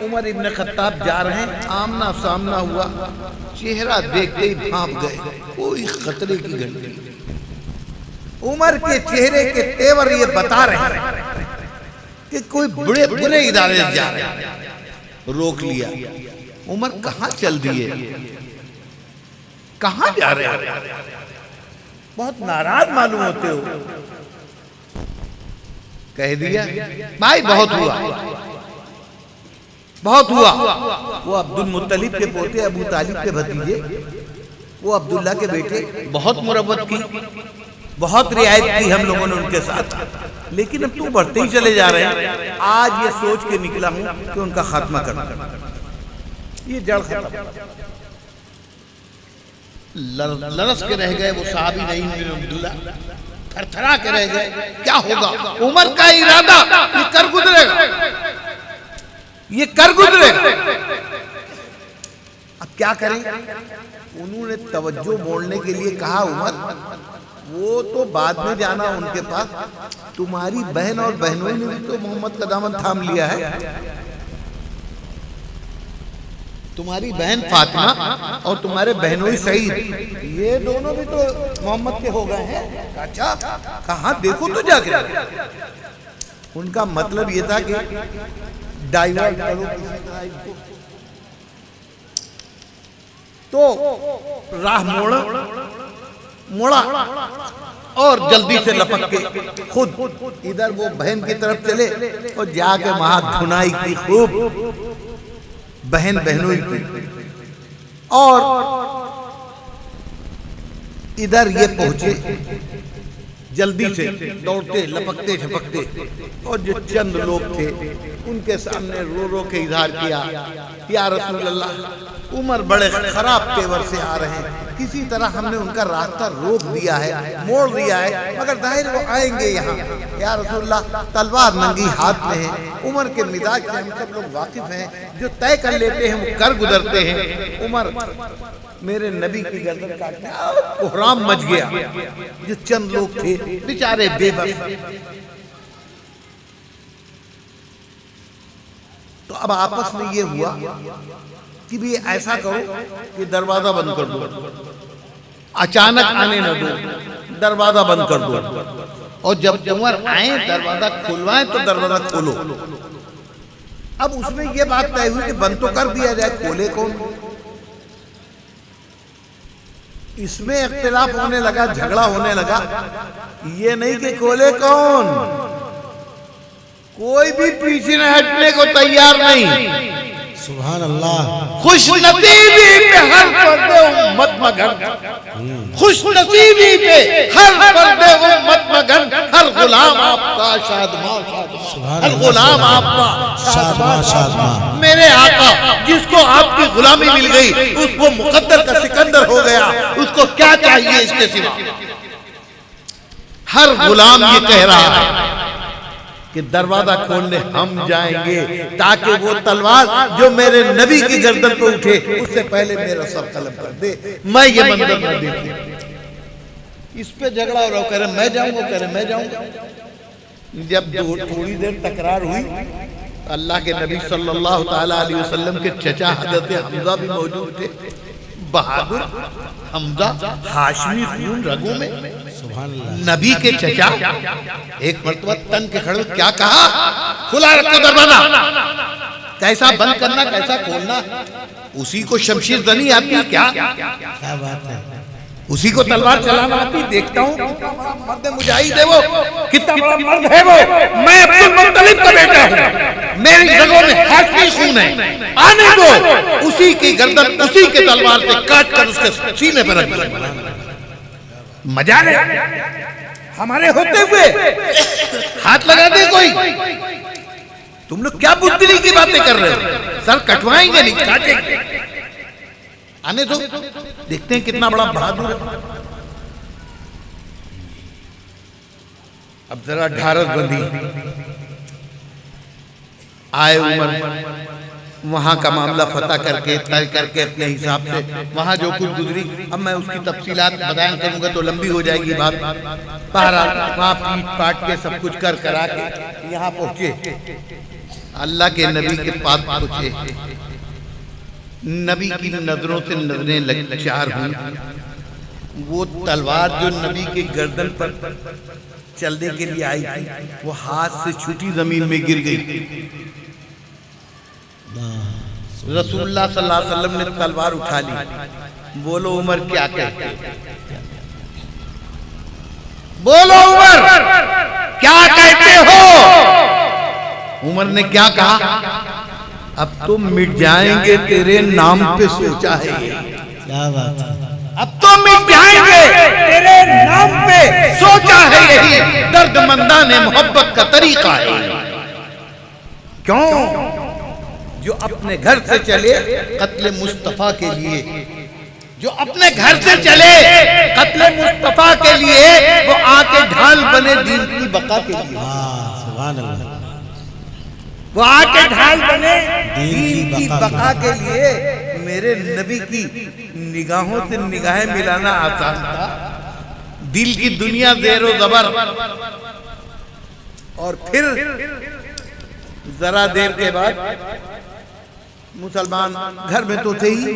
Speaker 2: عمر ابن خطاب جا رہے ہیں، آمنا سامنا ہوا، چہرہ دیکھتے ہی بھانپ گئے، کوئی خطرے کی گھنٹی۔ عمر کے چہرے کے تیور یہ بتا رہے ہیں کہ کوئی برے ادارے سے جا رہے ہیں۔ روک لیا، عمر کہاں چل دیے، کہاں جا رہے ہیں؟ بہت ناراض معلوم ہوتے ہو۔ کہہ دیا بھائی بہت ہوا، بہت ہوا۔ وہ عبد المطلب کے پوتے ابو طالب کے بھتیجے، وہ عبداللہ کے بیٹے، بہت مروت کی، بہت رعایت کی ہم لوگوں نے ان کے ساتھ، لیکن اب تو بڑھتے ہی چلے جا رہے ہیں۔ آج یہ سوچ کے نکلا ہوں کہ ان کا خاتمہ کرنا، یہ جڑ ختم۔ لرس کے رہ گئے وہ صحابی نعیم بن عبداللہ، تھر تھرا کے رہ گئے، کیا ہوگا؟ عمر کا ارادہ یہ کر گزرے گا، یہ کر گزرے گا، اب کیا کریں؟ انہوں نے توجہ موڑنے کے لیے کہا عمر وہ تو بعد میں جانا ان کے پاس، تمہاری بہن اور بہنوں نے بھی تو محمد کا دامن تھام لیا ہے، تمہاری بہن فاطمہ اور تمہارے بہنوئی سعید، یہ دونوں بھی تو محمد کے ہو گئے ہیں۔ اچھا کہاں دیکھو تو جا کے، ان کا مطلب یہ تھا کہ ڈائیورٹ کرو کسی طرح ان کو، تو راہ موڑا اور جلدی سے لپک کے خود ادھر وہ بہن کی طرف چلے اور جا کے وہاں دھنائی کی خوب بہن بہنوئی کی، اور ادھر یہ پہنچے جلدی سے دوڑتے لپکتے جھپکتے، اور جو چند لوگ تھے ان کے سامنے رو رو کے اظہار کیا یا رسول اللہ عمر بڑے خراب تیور سے آ رہے ہیں، کسی طرح ہم نے ان کا راستہ روک دیا ہے، موڑ دیا ہے، مگر ظاہر وہ آئیں گے یہاں، یا رسول اللہ تلوار ننگی ہاتھ میں ہے، عمر کے مزاج سے ہم سب لوگ واقف ہیں، جو طے کر لیتے ہیں وہ کر گزرتے ہیں، عمر میرے نبی کی گردن کاٹنے، کوہرام مچ گیا، جو چند لوگ تھے بیچارے بے بس۔ تو اب آپس میں یہ ہوا کہ بھی ایسا کرو کہ دروازہ بند کر دو، اچانک آنے نہ دو، دروازہ بند کر دو، اور جب عمر آئیں دروازہ کھلوائیں تو دروازہ کھولو۔ اب اس میں یہ بات طے ہوئی کہ بند تو کر دیا جائے، کھولے کون؟ اس میں اختلاف ہونے لگا، جھگڑا ہونے لگا، یہ نہیں کہ کھولے کون، کوئی بھی پیچھے نہ ہٹنے کو تیار نہیں۔
Speaker 1: سبحان اللہ۔
Speaker 2: خوش نصیبی پہ ہر فرد امت مگن، خوش نصیبی پہ ہر فرد امت مگن، ہر غلام آپ کا شادماں شادماں، ہر غلام آپ کا
Speaker 1: شادماں شادماں۔
Speaker 2: میرے آقا جس کو آپ کی غلامی مل گئی اس کو مقدر کا سکندر ہو گیا، اس کو کیا چاہیے اس کے سوا؟ ہر غلام یہ کہہ رہا ہے کہ دروازہ کھولنے ہم جائیں گے تاکہ وہ تلوار جو میرے نبی کی گردن پہ اٹھے اس سے پہلے میرا سر قلم کر دے، میں یہ منظر نہ دیکھوں۔ اس پہ جھگڑا ہو رہا ہو، کہہ رہے میں جاؤں گا، کہہ رہے میں جاؤں گا۔ جب تھوڑی دیر تکرار ہوئی اللہ کے نبی صلی اللہ تعالیٰ علیہ وسلم کے چچا حضرت حمزہ بھی موجود تھے، بہادر حمزہ، ہاشمی خون رگوں میں، نبی کے چچا۔ ایک مرتبہ تن کے کھڑے کیا کہا؟ کھلا رکھو دروازہ، کیسا بند کرنا کیسا کھولنا، اسی کو شمشیر زنی آتی کیا بات ہے، اسی کو تلوار چلانا آتی۔ دیکھتا ہوں کتنا بڑا مرد مجاہد ہے وہ، کتنا بڑا مرد ہے وہ، میں عبد المطلب کا بیٹا ہوں، میری رگوں میں ہاشمی خون ہے، آنے دو۔ اسی کی گردن اسی کے تلوار سے کاٹ کر اس کے سینے پر رکھ دیا۔ مجال ہے ہمارے ہوتے ہوئے ہاتھ لگا دے کوئی؟ تم لوگ کیا بزدلی کی باتیں کر رہے ہو؟ سر کٹوائیں گے نہیں کاٹیں گے، آنے دو۔ دیکھتے ہیں کتنا بڑا بہادر ہے۔ اب ذرا ڈھارس بندی، آئے عمر، وہاں کا معاملہ فتح کر کے طے کر کے اپنے حساب سے وہاں جو کچھ گزری، اب میں اس کی تفصیلات بیان کروں گا تو لمبی ہو جائے گی بات۔ بہرحال وہاں پیٹ پاٹ کے سب کچھ کرا کے یہاں پہنچے، اللہ کے نبی کے پاس پہنچے۔ نبی کی نظروں سے نظریں لگچار ہوئی، وہ تلوار جو نبی کے گردن پر چلنے کے لیے آئی تھی وہ ہاتھ سے چھوٹی زمین میں گر گئی۔ رسول اللہ صلی اللہ علیہ وسلم نے تلوار اٹھا لی۔ بولو عمر کیا کہتے، بولو عمر کیا کہتے ہو؟ عمر نے کیا کہا؟ اب تو مٹ جائیں گے تیرے نام پہ سوچا ہے یہ،
Speaker 1: کیا بات ہے،
Speaker 2: اب تو مٹ جائیں گے تیرے نام پہ سوچا ہے یہی، درد مندان محبت کا طریقہ ہے۔ کیوں؟ جو اپنے گھر سے چلے قتل مصطفیٰ کے لیے، جو اپنے گھر سے چلے قتل مصطفیٰ کے لیے، وہ آ کے ڈھال بنے دین کی بقا کے لیے،
Speaker 1: سبحان اللہ،
Speaker 2: وہ آ کے ڈھال بنے دین کی بقا کے لیے۔ میرے نبی کی نگاہوں سے نگاہیں ملانا آسان تھا، دل کی دنیا زیر و زبر، اور پھر ذرا دیر کے بعد مسلمان گھر میں تو تھے ہی،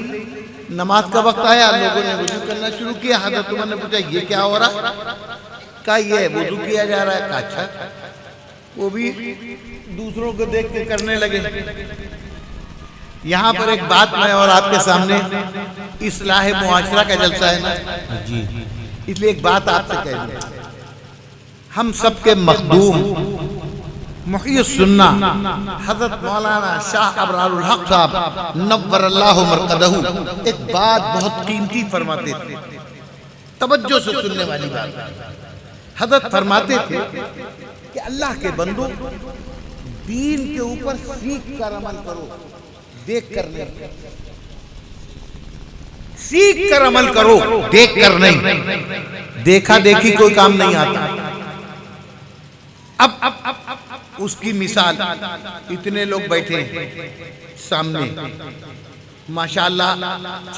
Speaker 2: نماز کا وقت آیا، لوگوں نے وضو کرنا شروع کیا۔ حضرت عمر نے پوچھا یہ کیا ہو رہا؟ کہا یہ وضو کیا جا رہا ہے۔ کہا اچھا، وہ بھی دوسروں کو دیکھ کے کرنے لگے۔ یہاں پر ایک بات میں اور آپ کے سامنے، اصلاح معاشرہ کا جلسہ ہے نا، اس لیے ایک بات آپ سے کہہ دوں، ہم سب کے مخدوم محی السنہ حضرت مولانا شاہ ابرار الحق صاحب نور اللہ مرقدہ ایک بات بہت قیمتی فرماتے تھے، توجہ سے سننے والی بات۔ حضرت فرماتے تھے کہ اللہ کے بندو، دین کے اوپر سیکھ کر عمل کرو، دیکھ کر نہیں، سیکھ کر عمل کرو، دیکھ کر نہیں۔ دیکھا دیکھی کوئی کام نہیں آتا۔ اب اس کی مثال، اتنے لوگ بیٹھے ہیں سامنے، ماشاءاللہ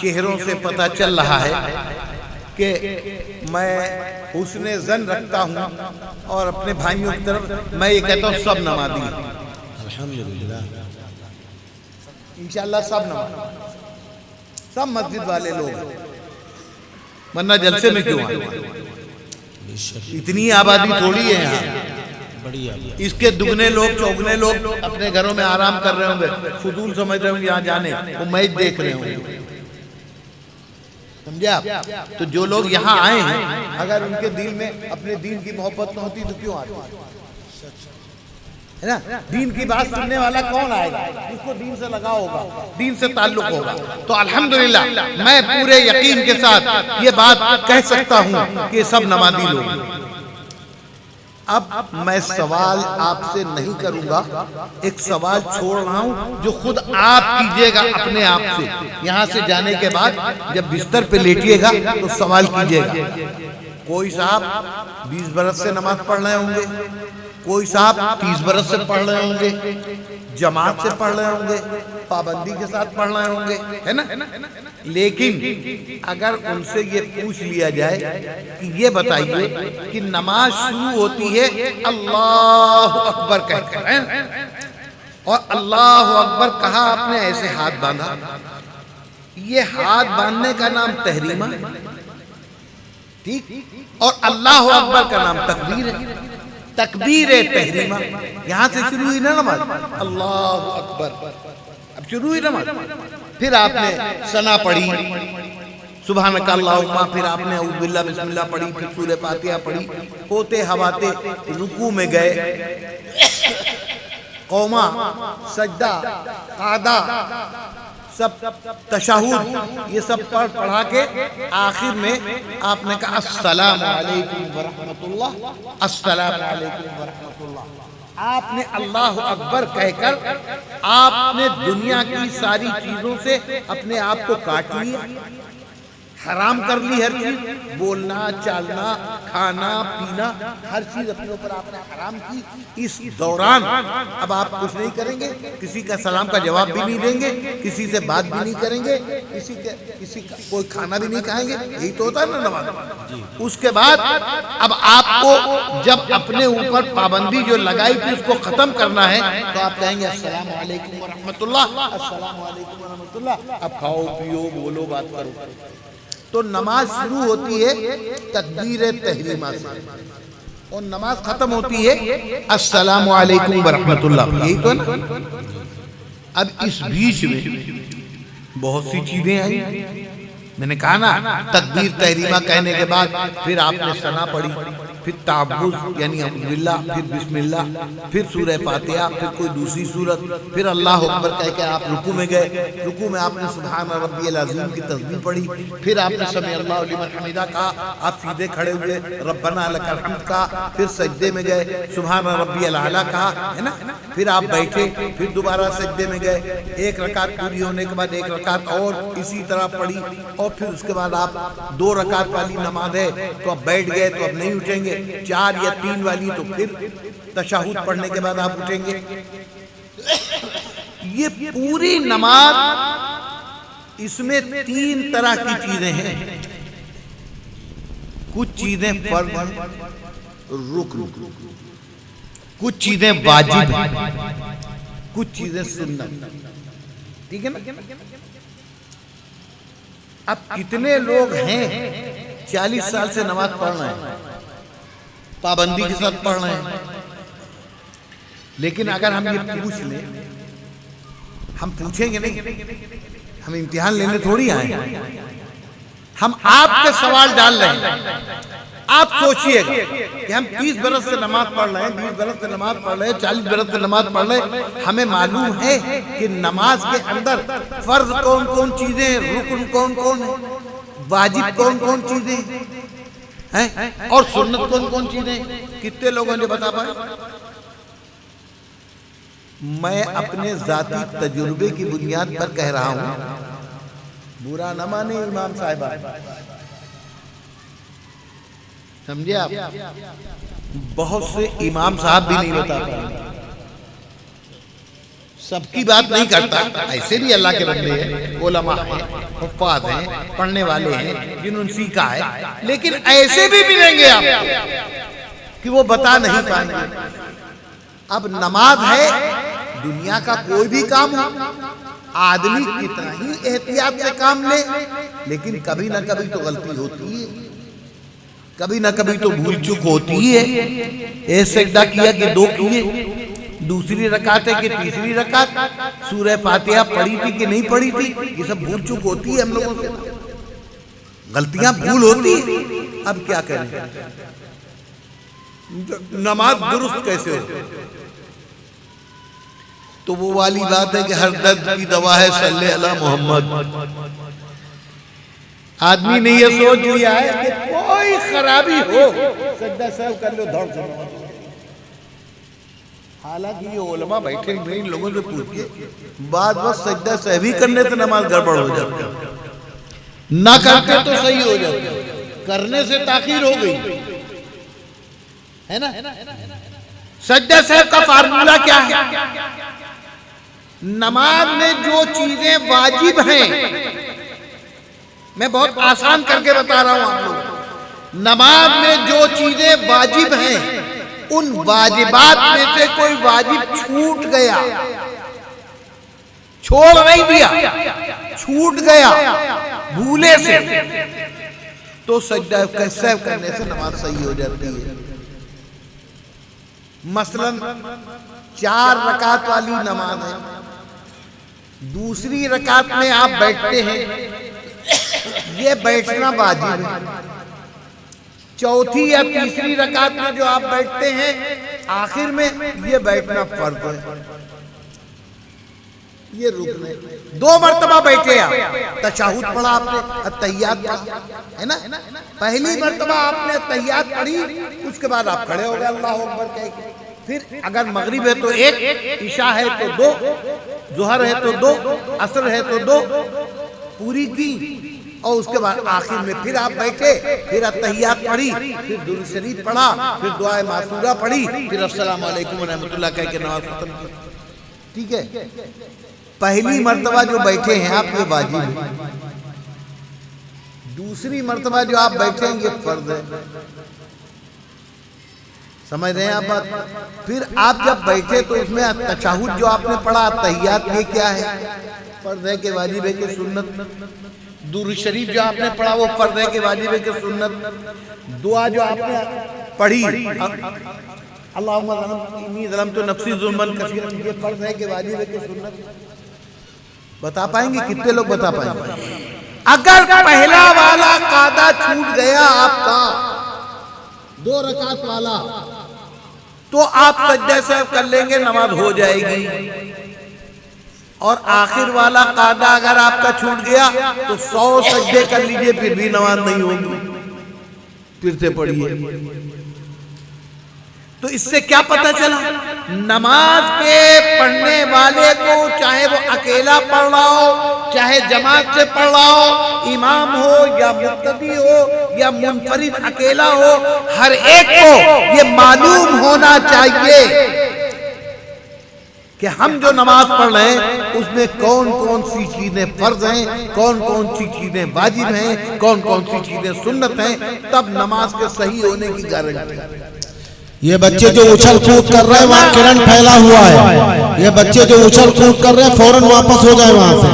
Speaker 2: چہروں سے پتہ چل رہا ہے کہ میں حسن ظن رکھتا ہوں، اور اپنے بھائیوں کی طرف میں یہ کہتا ہوں سب نمازی ہیں،
Speaker 1: الحمدللہ،
Speaker 2: انشاءاللہ سب نمازی، سب مسجد والے لوگ ہیں، ورنہ جلسے میں کیوں آئے؟ اتنی آبادی تھوڑی ہے یہاں، اس کے دگنے لوگ چوگنے لوگ اپنے گھروں میں آرام کر رہے ہوں گے، فضول سمجھ رہے ہوں گے یہاں جانے، وہ میچ دیکھ رہے ہوں گے، سمجھے آپ؟ تو جو لوگ یہاں آئے ہیں، اگر ان کے دل میں اپنے دین کی محبت نہ ہوتی تو کیوں آتے ہے نا؟ دین کی بات سننے والا کون آئے گا؟ اس کو دین سے لگا ہوگا، دین سے تعلق ہوگا۔ تو الحمدللہ میں پورے یقین کے ساتھ یہ بات کہہ سکتا ہوں کہ سب نمازی لوگ ہیں۔ اب میں سوال آپ سے نہیں کروں گا، ایک سوال چھوڑ رہا ہوں جو خود آپ کیجئے گا اپنے آپ سے، یہاں سے جانے کے بعد جب بستر پہ لیٹیے گا تو سوال کیجئے گا۔ کوئی صاحب 20 برس سے نماز پڑھ رہے ہوں گے، کوئی صاحب 30 برس سے پڑھ رہے ہوں گے، جماعت سے پڑھ رہے ہوں گے، پابندی کے ساتھ پڑھ رہے ہوں گے، ہے نا؟ لیکن اگر ان سے یہ پوچھ لیا جائے کہ یہ بتائیے کہ نماز شروع ہوتی ہے اللہ اکبر کہہ کر، اور اللہ اکبر کہا آپ نے، ایسے ہاتھ باندھا. یہ ہاتھ باندھنے کا نام تحریمہ ہے، ٹھیک، اور اللہ اکبر کا نام تکبیر ہے. تکبیر تحریمہ، یہاں سے شروع ہوئی نا نماز، اللہ اکبر، اب شروع ہوئی نماز. پھر آپ نے ثنا پڑھی، سبحانک اللہم، پھر آپ نے اعوذ باللہ بسم اللہ پڑھی، پھر سورہ فاتحہ پڑھی. ہوتے ہواتے رکوع میں گئے، قوما، سجدہ، قعدہ، سب تشہد، یہ سب پڑھا کے آخر میں آپ نے کہا السلام علیکم ورحمۃ اللہ، السلام علیکم ورحمۃ اللہ. آپ نے اللہ اکبر کہہ کر آپ نے دنیا کی ساری چیزوں سے اپنے آپ کو کاٹ لیا، حرام کر لی. ہر چیز، بولنا، چالنا، کھانا پینا، ہر چیز اپنے اوپر آپ نے حرام کی. اس دوران اب آپ کچھ نہیں کریں گے، کسی کا سلام کا جواب بھی نہیں دیں گے، کسی سے بات بھی نہیں کریں گے، کسی کا کوئی کھانا بھی نہیں کھائیں گے. یہی تو ہوتا ہے نا نماز. اس کے بعد اب آپ کو جب اپنے اوپر پابندی جو لگائی تھی اس کو ختم کرنا ہے تو آپ کہیں گے السلام علیکم ورحمۃ اللہ، السلام علیکم ورحمۃ اللہ. اب کھاؤ پیو، بولو، بات کرو. تو نماز شروع ہوتی ہے تکبیر تحریمہ سے اور نماز ختم ہوتی ہے السلام علیکم ورحمۃ اللہ. یہی تو نا. اب اس بیچ میں بہت سی چیزیں آئی. میں نے کہا نا تکبیر تحریمہ کہنے کے بعد پھر آپ نے ثنا پڑھی، پھر تعوذ یعنی اعوذ باللہ، پھر بسم اللہ، پھر سورہ فاتحہ، پھر کوئی دوسری سورت، پھر اللہ اکبر کہہ کے آپ رکوع میں گئے. رکوع میں آپ نے سبحان ربی العظیم کی تسبیح پڑھی، پھر آپ نے سمع اللہ لمن حمدہ کہا، آپ سیدھے کھڑے ہوئے ربنا لک الحمد کہا، پھر سجدے میں گئے سبحان ربی الاعلیٰ کہا، ہے نا. پھر آپ بیٹھے، پھر دوبارہ سجدے میں گئے. ایک رکعت پوری ہونے کے بعد ایک رکعت اور اسی طرح پڑھی، اور پھر اس کے بعد آپ 2 رکعت والی نماز ہے تو اب بیٹھ گئے تو اب نہیں اٹھیں گے. 4 یا 3 والی تو پھر تشہد پڑھنے کے بعد آپ اٹھیں گے. یہ پوری نماز، اس میں 3 طرح کی چیزیں ہیں. کچھ چیزیں فرض ہیں، رکن، کچھ چیزیں واجب ہیں، کچھ چیزیں سنت. ٹھیک ہے نا. اب کتنے لوگ ہیں 40 سال سے نماز پڑھ رہے ہیں، پابندی کے ساتھ پڑھ رہے ہیں، لیکن اگر ہم یہ پوچھ لیں، ہم پوچھیں گے نہیں، ہم امتحان لینے تھوڑی آئے ہیں، ہم آپ کے سوال ڈال رہے ہیں. آپ سوچئے گا کہ ہم 30 برس سے نماز پڑھ رہے ہیں، 20 برس سے نماز پڑھ رہے ہیں، 40 برس سے نماز پڑھ رہے ہیں. ہمیں معلوم ہے کہ نماز کے اندر فرض کون کون چیزیں ہیں، رکن کون کون ہیں، واجب کون کون چیزیں ہیں، اور سنت کون کون چیزیں ہیں. کتنے لوگوں نے بتا پائے؟ میں اپنے ذاتی تجربے کی بنیاد پر کہہ رہا ہوں، برا نہ مانے امام صاحبہ، سمجھے آپ، بہت سے امام صاحب بھی نہیں بتا پائے. سب کی بات نہیں کرتا، ایسے بھی اللہ کے بندے ہیں، علماء ہیں، حفاظ ہیں، پڑھنے والے ہیں، جنہوں نے سیکھا ہے، لیکن ایسے بھی ملیں گے آپ کہ وہ بتا نہیں پائیں گے. اب نماز ہے، دنیا کا کوئی بھی کام ہو، آدمی کتنا ہی احتیاط سے کام لے، لیکن کبھی نہ کبھی تو غلطی ہوتی ہے، کبھی نہ کبھی تو بھول چک ہوتی ہے. ایک سجدہ کیا کہ 2 کیے، دوسری رکعت ہے کہ تیسری رکعت، سورہ فاتحہ پڑھی تھی کہ نہیں پڑھی تھی، یہ سب بھول چک ہوتی ہے. ہم لوگوں سے غلطیاں بھول ہوتی ہیں. اب کیا کریں؟ نماز درست کیسے ہو؟ تو وہ والی بات ہے کہ ہر درد کی دوا ہے صلی علی محمد. آدمی نے یہ سوچ لیا ہے کہ کوئی خرابی ہو سجدہ سہو کر لو، دھڑ سے. حالانکہ یہ علماء بیٹھے ہیں، ان لوگوں سے پوچھئے، بعد وقت سجدہ سہوی کرنے سے نماز گڑبڑ ہو جاتی ہے، نہ کرتے تو صحیح ہو جاتی ہے، کرنے سے تاخیر ہو گئی ہے نا. سجدہ سہو کا فارمولہ کیا ہے؟ نماز میں جو چیزیں واجب ہیں، میں بہت آسان کر کے بتا رہا ہوں آپ لوگ، نماز میں جو چیزیں واجب ہیں، ان واجبات میں سے کوئی واجب چھوٹ گیا چھوڑ نہیں دیا، چھوٹ گیا بھولے سے، تو سجدہ سہو کرنے سے نماز صحیح ہو جاتی ہے۔ مثلا 4 رکعت والی نماز ہے، دوسری رکعت میں آپ بیٹھتے ہیں، یہ بیٹھنا واجب ہے۔ چوتھی یا تیسری رکعت میں جو آپ بیٹھتے ہیں آخر میں، یہ بیٹھنا فرض ہے، یہ رکن ہے۔ 2 مرتبہ بیٹھے آپ، تشہد پڑھا آپ نے، التحیات پڑھا ہے نا، پہلی مرتبہ آپ نے التحیات پڑھی، اس کے بعد آپ کھڑے ہو گئے اللہ اکبر کہہ کے۔ پھر اگر مغرب ہے تو 1، عشاء ہے تو 2، ظہر ہے تو 2، عصر ہے تو 2 پوری کی، اور اس کے بعد آخر میں پھر آپ بیٹھے، پھر التحیات پڑھی، پھر درود شریف پڑھا، پھر دعائے معصورہ پڑھی، پھر السلام علیکم ورحمۃ اللہ کہہ کے نماز ختم کی۔ ٹھیک ہے، پہلی مرتبہ جو بیٹھے ہیں آپ یہ واجب ہے، دوسری مرتبہ جو آپ بیٹھے ہیں یہ فرض ہے، سمجھ رہے ہیں آپ بات؟ پھر آپ جب بیٹھے تو اس میں تشہد جو آپ نے پڑھا، التحیات، یہ کیا ہے؟ فرض ہے کہ واجب ہے کہ سنت؟ درود شریف جو آپ نے پڑھا وہ فرض ہے کہ واجب ہے کہ سنت؟ دعا جو آپ نے پڑھی اللہم انی ظلمت نفسی ظلما کثیرا، یہ فرض ہے کہ واجب ہے کہ سنت؟ بتا پائیں گے؟ کتنے لوگ بتا پائیں گے؟ اگر پہلا والا قاعدہ چھوٹ گیا آپ کا، 2 رکعت والا، تو آپ سجدہ سہو کر لیں گے، نماز ہو جائے گی۔ اور آخر والا قاعدہ اگر آپ کا چھوٹ گیا تو 100 سجدے کر لیجئے، پھر بھی نماز نہیں ہوگی، پھر سے پڑھیے۔ تو اس سے کیا پتہ چلا؟ نماز کے پڑھنے والے کو، چاہے وہ اکیلا پڑھ رہا ہو، چاہے جماعت سے پڑھ رہا ہو، امام ہو یا مقتدی ہو یا منفرد اکیلا ہو، ہر ایک کو یہ معلوم ہونا چاہیے کہ ہم جو نماز پڑھ رہے ہیں اس میں کون کون سی چیزیں فرض ہیں، کون کون سی چیزیں واجب ہیں، کون کون سی چیزیں سنت ہیں، تب نماز کے صحیح ہونے کی گارنٹی ہے۔
Speaker 1: یہ بچے جو اچھل کود کر رہے ہیں وہاں کرنٹ پھیلا ہوا ہے، یہ بچے جو اچھل کود کر رہے ہیں فوراً واپس ہو جائے وہاں سے،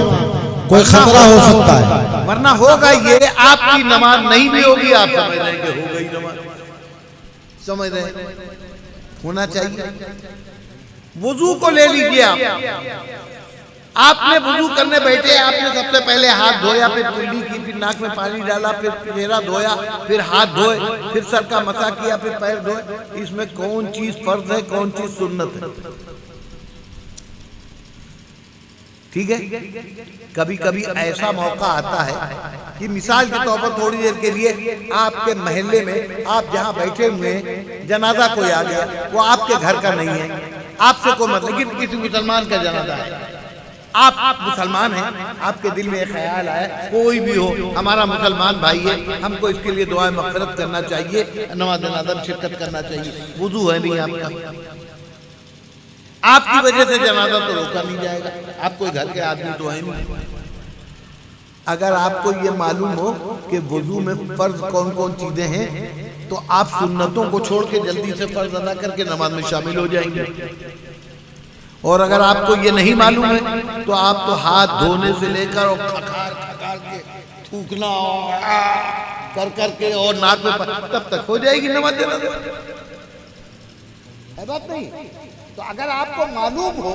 Speaker 1: کوئی خطرہ ہو سکتا ہے،
Speaker 2: ورنہ ہوگا یہ آپ کی نماز نہیں بھی ہوگی، آپ سمجھ رہے ہیں کہ ہو گئی نماز، سمجھ رہے ہیں؟ ہونا چاہیے۔ وضو کو لے لیجئے آپ نے وضو کرنے بیٹھے، آپ نے سب سے پہلے ہاتھ دھویا، پھر کلی کی، پھر ناک میں پانی ڈالا، پھر چہرہ دھویا، پھر ہاتھ دھوئے، پھر سر کا مسح کیا، پھر پیر دھوئے۔ اس میں کون چیز فرض ہے، کون چیز سنت ہے؟ ٹھیک ہے، کبھی کبھی ایسا موقع آتا ہے کہ مثال کے طور پر تھوڑی دیر کے لیے آپ کے محلے میں آپ جہاں بیٹھے ہوئے ہیں جنازہ کوئی آ گیا، وہ آپ کے گھر کا نہیں ہے، آپ سے کوئی مطلب، لیکن کسی مسلمان کا جنازہ ہے، آپ مسلمان ہیں، آپ کے دل میں ایک خیال آیا کوئی بھی ہو ہمارا مسلمان بھائی ہے، ہم کو اس کے لیے دعائیں مغفرت کرنا چاہیے، نماز جنازہ میں شرکت کرنا چاہیے، وضو ہے نہیں آپ کا، آپ کی وجہ سے جنازہ تو روکا نہیں جائے گا، آپ کوئی گھر کے آدمی تو ہے نہیں۔ اگر آپ کو یہ معلوم ہو کہ وضو میں فرض کون کون چیزیں ہیں تو آپ سنتوں کو چھوڑ کے جلدی سے فرض ادا کر کے نماز میں شامل ہو جائیں گے، اور اگر آپ کو یہ نہیں معلوم ہے تو آپ تو ہاتھ دھونے سے لے کر اور کھکار کھکار کے تھوکنا کر کر کے اور ناک میں تب تک ہو جائے گی نماز جنازہ، ہے بات نہیں؟ تو اگر آپ کو معلوم ہو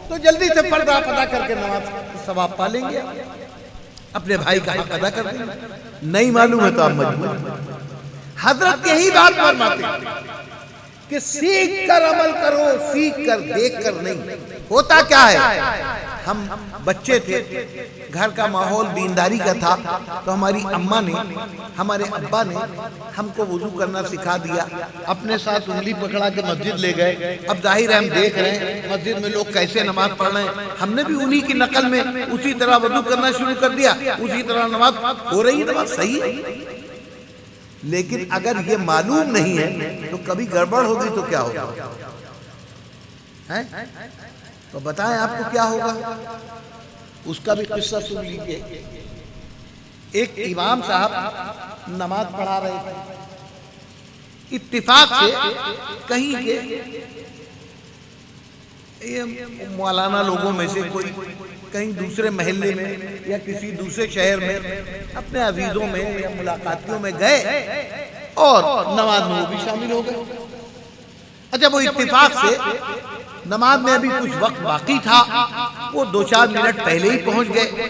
Speaker 2: تو جلدی سے فرض آپ ادا کر کے نماز ثواب پا لیں گے، اپنے بھائی کا حق ادا کر دیں گے۔ نہیں معلوم ہے تو آپ مجبور۔ حضرت یہی بات فرماتے ہیں کہ سیکھ کر عمل کرو، سیکھ کر دیکھ کر نہیں۔ ہوتا کیا ہے، ہم بچے تھے، گھر کا ماحول دینداری کا تھا، تو ہماری اماں نے، ہمارے ابا نے ہم کو وضو کرنا سکھا دیا، اپنے ساتھ انگلی پکڑا کے مسجد لے گئے۔ اب ظاہر ہے ہم دیکھ رہے ہیں مسجد میں لوگ کیسے نماز پڑھ رہے ہیں، ہم نے بھی انہی کی نقل میں اسی طرح وضو کرنا شروع کر دیا، اسی طرح نماز ہو رہی ہے، نماز صحیح ہے۔ لیکن اگر یہ معلوم نہیں ہے تو کبھی گڑبڑ ہوگی تو کیا ہوگا؟ تو بتائیں آپ کو کیا ہوگا؟ اس کا بھی قصہ سن لیجیے۔ ایک امام صاحب نماز پڑھا رہے تھے، اتفاق سے کہیں کے مولانا لوگوں میں سے کوئی کہیں دوسرے محلے میں یا کسی دوسرے شہر میں اپنے عزیزوں میں یا ملاقاتیوں میں گئے اور نماز میں وہ بھی شامل ہو گئے. اچھا وہ اتفاق سے نماز میں ابھی کچھ وقت باقی تھا, وہ 2-4 منٹ پہلے ہی پہنچ گئے.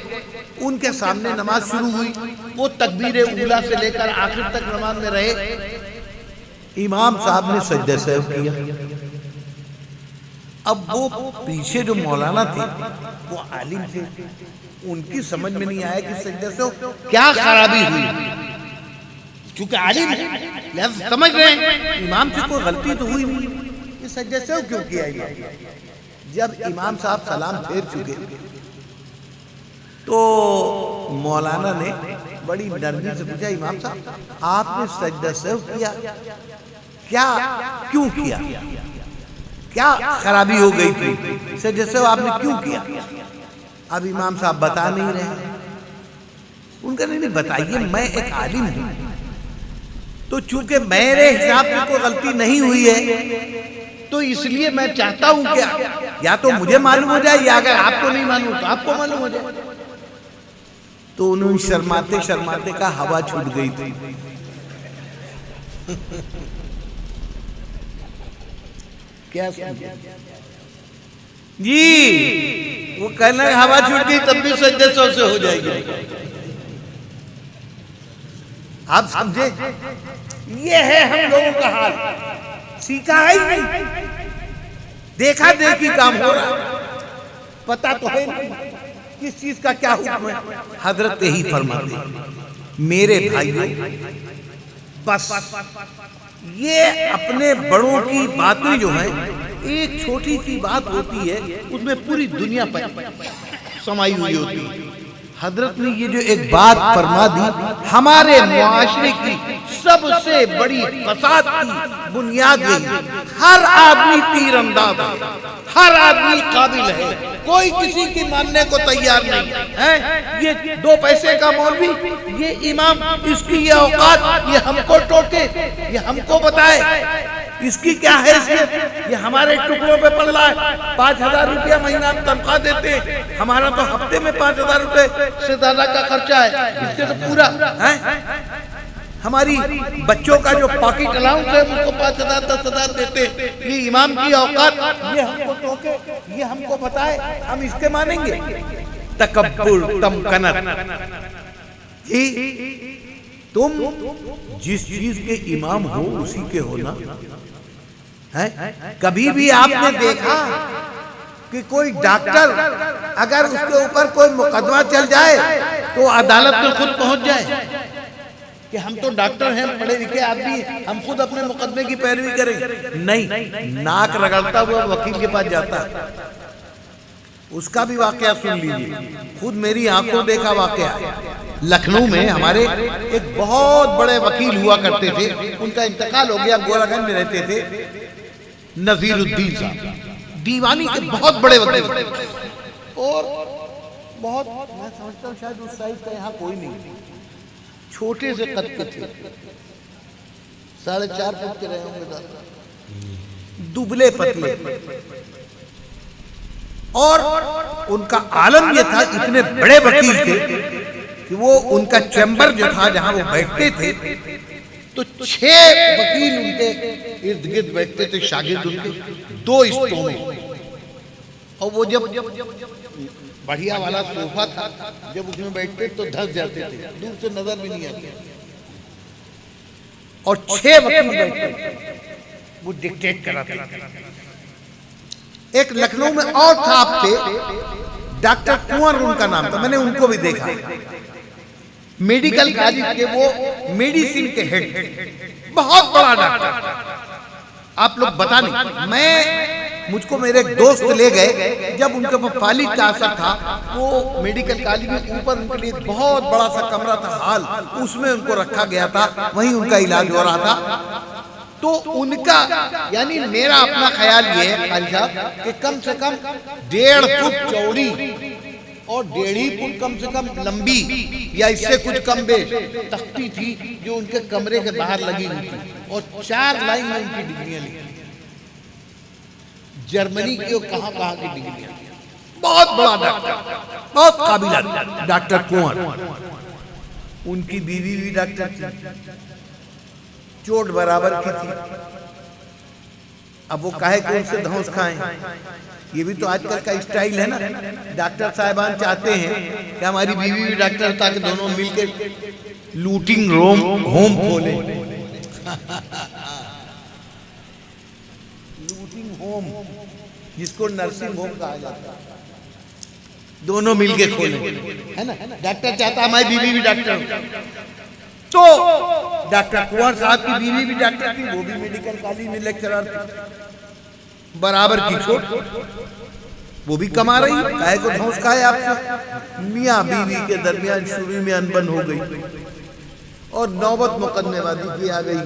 Speaker 2: ان کے سامنے نماز شروع ہوئی, وہ تکبیر اولا سے لے کر آخر تک نماز میں رہے. امام صاحب نے سجدہ سہو کیا. اب وہ پیچھے جو مولانا تھے وہ عالم تھے, ان کی سمجھ میں نہیں آیا کہ سجدہ سہو کیا خرابی ہوئی, چونکہ عالم ہے لہذا سمجھ رہے ہیں امام سے کوئی غلطی تو ہوئی نہیں, یہ سجدہ سہو کیوں کیا گیا. جب امام صاحب سلام پھیر چکے تو مولانا نے بڑی نرمی سے پوچھا, امام صاحب آپ نے سجدہ سہو کیا, کیا کیوں کیا, کیا خرابی ہو گئی تھی, سجدہ سہو آپ نے کیوں کیا. اب امام صاحب بتا نہیں رہے. ان کا نہیں بتائیے, میں ایک عالم ہوں تو چونکہ میرے حساب سے کوئی غلطی نہیں ہوئی ہے تو اس لیے میں چاہتا ہوں کہ یا تو مجھے معلوم ہو جائے یا اگر آپ کو نہیں معلوم تو آپ کو معلوم ہو جائے. تو انہوں شرماتے شرماتے کا ہوا چھوٹ گئی تھی. کیا جی وہ کہنا ہے ہوا چھوٹ گئی تب بھی سجدہ سہو سے ہو جائے گی. آپ سمجھے, یہ ہے ہم لوگوں کا حال. سیکھا ہے ہی نہیں, دیکھا دیکھی کام ہو رہا, پتا تو ہے نہیں کس چیز کا کیا حکم ہے. حضرت یہی فرماتے میرے بھائیوں, بس یہ اپنے بڑوں کی باتیں جو ہیں, ایک چھوٹی سی بات ہوتی ہے اس میں پوری دنیا پر سمائی ہوئی ہوتی ہے. حضرت نے یہ جو ایک بات فرما دی, ہمارے معاشرے کی سب سے بڑی فساد کی بنیاد یہی, ہر آدمی تیر انداز ہے, ہر آدمی قابل ہے, کوئی کسی کی ماننے کو تیار نہیں ہے. یہ 2 پیسے کا مولوی, یہ امام, اس کی یہ اوقات, یہ ہم کو ٹوکے, یہ ہم کو بتائے اس کی کیا حیثیت, یہ ہمارے ٹکڑوں پہ پڑ رہا ہے. 5,000 روپیہ مہینہ ہم تنخواہ دیتے, ہمارا تو ہفتے میں 5,000 روپے سے زیادہ کا خرچہ ہے, اس کے تو پورا ہے. ہماری بچوں کا جو پاکٹ الاؤنس ہے اس کو 5,000 10,000 دیتے. یہ امام کی اوقات, یہ ہم کو ٹوکے, یہ ہم کو بتائے, ہم اس کے مانیں گے. تکبر, تمکنت. تم جس چیز کے امام ہو اسی کے ہونا ہے. کبھی بھی آپ نے دیکھا کہ کوئی ڈاکٹر اگر اس کے اوپر کوئی مقدمہ چل جائے تو عدالت میں خود پہنچ جائے کہ ہم تو ڈاکٹر ہیں, پڑھے لکھے آدمی, ہم خود اپنے مقدمے کی پیروی کریں؟ نہیں, ناک رگڑتا ہوا وکیل کے پاس جاتا ہے. اس کا بھی واقعہ سن لیجیے, خود میری آنکھوں دیکھا واقعہ. لکھنؤ میں ہمارے ایک بہت بڑے وکیل ہوا کرتے تھے, ان کا انتقال ہو گیا, گورا گنج میں رہتے تھے, نذیر الدین صاحب, دیوانی کے بہت بڑے وکیل, اور بہت, میں سمجھتا ہوں شاید اس سائز کا یہاں کوئی نہیں, چھوٹے سے قد کے تھے, 4.5 فٹ کے رہے ہوں گے, دبلے پتلے. اور ان کا عالم یہ تھا, اتنے بڑے وکیل تھے کہ وہ ان کا چیمبر جو تھا جہاں وہ بیٹھتے تھے تو 6 وکیل ان کے ارد گرد بیٹھتے تھے, شاگرد ان کے, 2 استوں میں. اور وہ جب بڑھیا والا صوفہ تھا, جب اس میں بیٹھتے تو دھس جاتے تھے, دور سے نظر بھی نہیں آتی. اور 6 وکیل بیٹھتے, وہ ڈکٹیٹ کراتے. ایک لکھنؤ میں اور تھا آپ تھے, ڈاکٹر کنور ان کا نام تھا, میں نے ان کو بھی دیکھا, میڈیکل کالج کے وہ میڈیسن کے ہیڈ, بہت بڑا ڈاکٹر. آپ لوگ بتا نہیں, مجھ کو میرے ایک دوست لے گئے, جب ان کے پاس فالج کا اثر تھا, وہ میڈیکل کالج میں اوپر ان کے لیے بہت بڑا سا کمرہ تھا, ہال, اس میں ان کو رکھا گیا تھا, وہیں ان کا علاج ہو رہا تھا. تو ان کا, یعنی میرا اپنا خیال یہ ہے قاری صاحب کہ کم سے کم 1.5 فٹ چوڑی اور 1.5 فٹ کم سے کم لمبی یا اس سے کچھ کم بیش تختی تھی جو ان کے کمرے کے باہر لگی ہوئی تھی, اور 4 لائن میں ان کی ڈگریاں لکھی, جرمنی کی اور کہاں کہاں کی ڈگریاں. بہت بڑا ڈاکٹر، بہت قابل ڈاکٹر کنور، ان کی بیوی بھی ڈاکٹر تھی، چوٹ برابر کی تھی۔ اب وہ کہے کہ ان سے دھونس کھائیں، یہ بھی تو آج کل کا اسٹائل ہے نا، ڈاکٹر صاحبان چاہتے ہیں کہ ہماری بیوی بھی ڈاکٹر، تاکہ دونوں مل کے لوٹنگ ہوم کھولیں، لوٹنگ ہوم جس کو نرسنگ ہوم کہا جاتا ہے، دونوں مل کے کھولیں، ہے نا؟ ڈاکٹر چاہتا ہماری بیوی بھی ڈاکٹر ہو۔ تو ڈاکٹر کنور صاحب کی بیوی بھی ڈاکٹر تھی، وہ بھی میڈیکل کالج میں لیکچرر تھی، برابر کی چھوٹ، وہ بھی کما رہی، کہے کو دھونس کھائے آپ سے۔ میاں بیوی کے درمیان شروع میں انبن ہو گئی اور نوبت مقدمے بازی کی آ گئی۔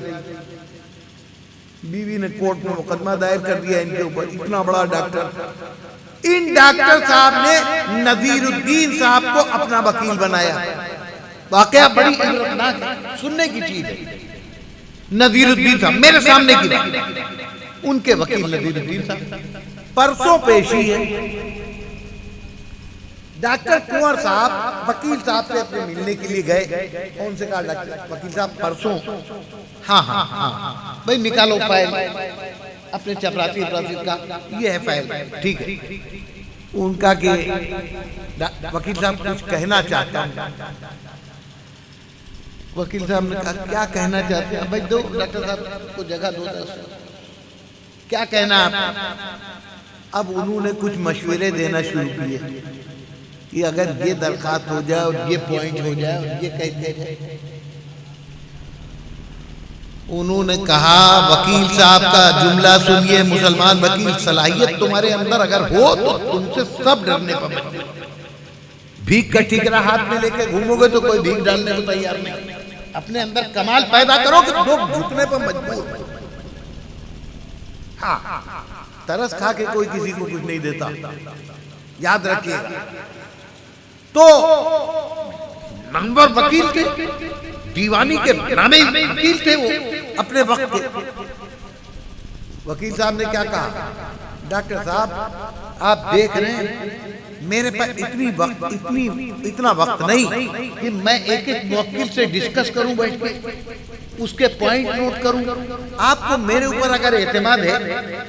Speaker 2: بیوی نے کورٹ میں مقدمہ دائر کر دیا ان کے اوپر، اتنا بڑا ڈاکٹر۔ ان ڈاکٹر صاحب نے نذیر الدین صاحب کو اپنا وکیل بنایا۔ واقعہ بڑی عبرتناک ہے، سننے کی چیز ہے۔ نذیر الدین صاحب میرے سامنے کی بات، ان کے وکیل نذیر الدین صاحب، پرسوں پیشی ہے، ڈاکٹر کنور صاحب وکیل صاحب سے اپنے ملنے کے لیے گئے، ان سے کہا ڈاکٹر وکیل صاحب پرسوں، ہاں بھئی نکالو فائل اپنے چپراسی کا، یہ ہے فائل، ٹھیک ہے۔ ان کا کہ وکیل صاحب کچھ کہنا چاہتا ہوں۔ وکیل صاحب نے کہا کیا کہنا چاہتے ہیں؟ بھائی دو ڈاکٹر صاحب کو جگہ دو، کیا کہنا آپ؟ اب انہوں نے کچھ مشورے دینا شروع کیے کہ اگر یہ درخواست ہو جائے اور یہ پوائنٹ ہو جائے اور یہ کہتے ہیں۔ انہوں نے کہا وکیل صاحب کا جملہ سنیے، مسلمان وکیل، صلاحیت تمہارے اندر اگر ہو تو تم سے سب ڈرنے پر مجبور، بھیک کا ٹھیکرا ہاتھ میں لے کے گھومو گے تو کوئی بھیک ڈالنے کو تیار نہیں۔ اپنے اندر کمال پیدا کرو کہ لوگ جھکنے پر مجبور۔ ہاں، ترس کھا کے کوئی کسی کو کچھ نہیں دیتا، یاد رکھیے۔ تو نمبر وکیل تھے، دیوانی کے نامے وکیل تھے وہ اپنے وقت کے۔ وکیل صاحب نے کیا کہا؟ ڈاکٹر صاحب آپ دیکھ رہے ہیں میرے پاس اتنا وقت نہیں کہ میں ایک ایک موکل سے ڈسکس کروں بیٹھ کے، اس کے پوائنٹ نوٹ کروں۔ آپ کو میرے اوپر اگر اعتماد ہے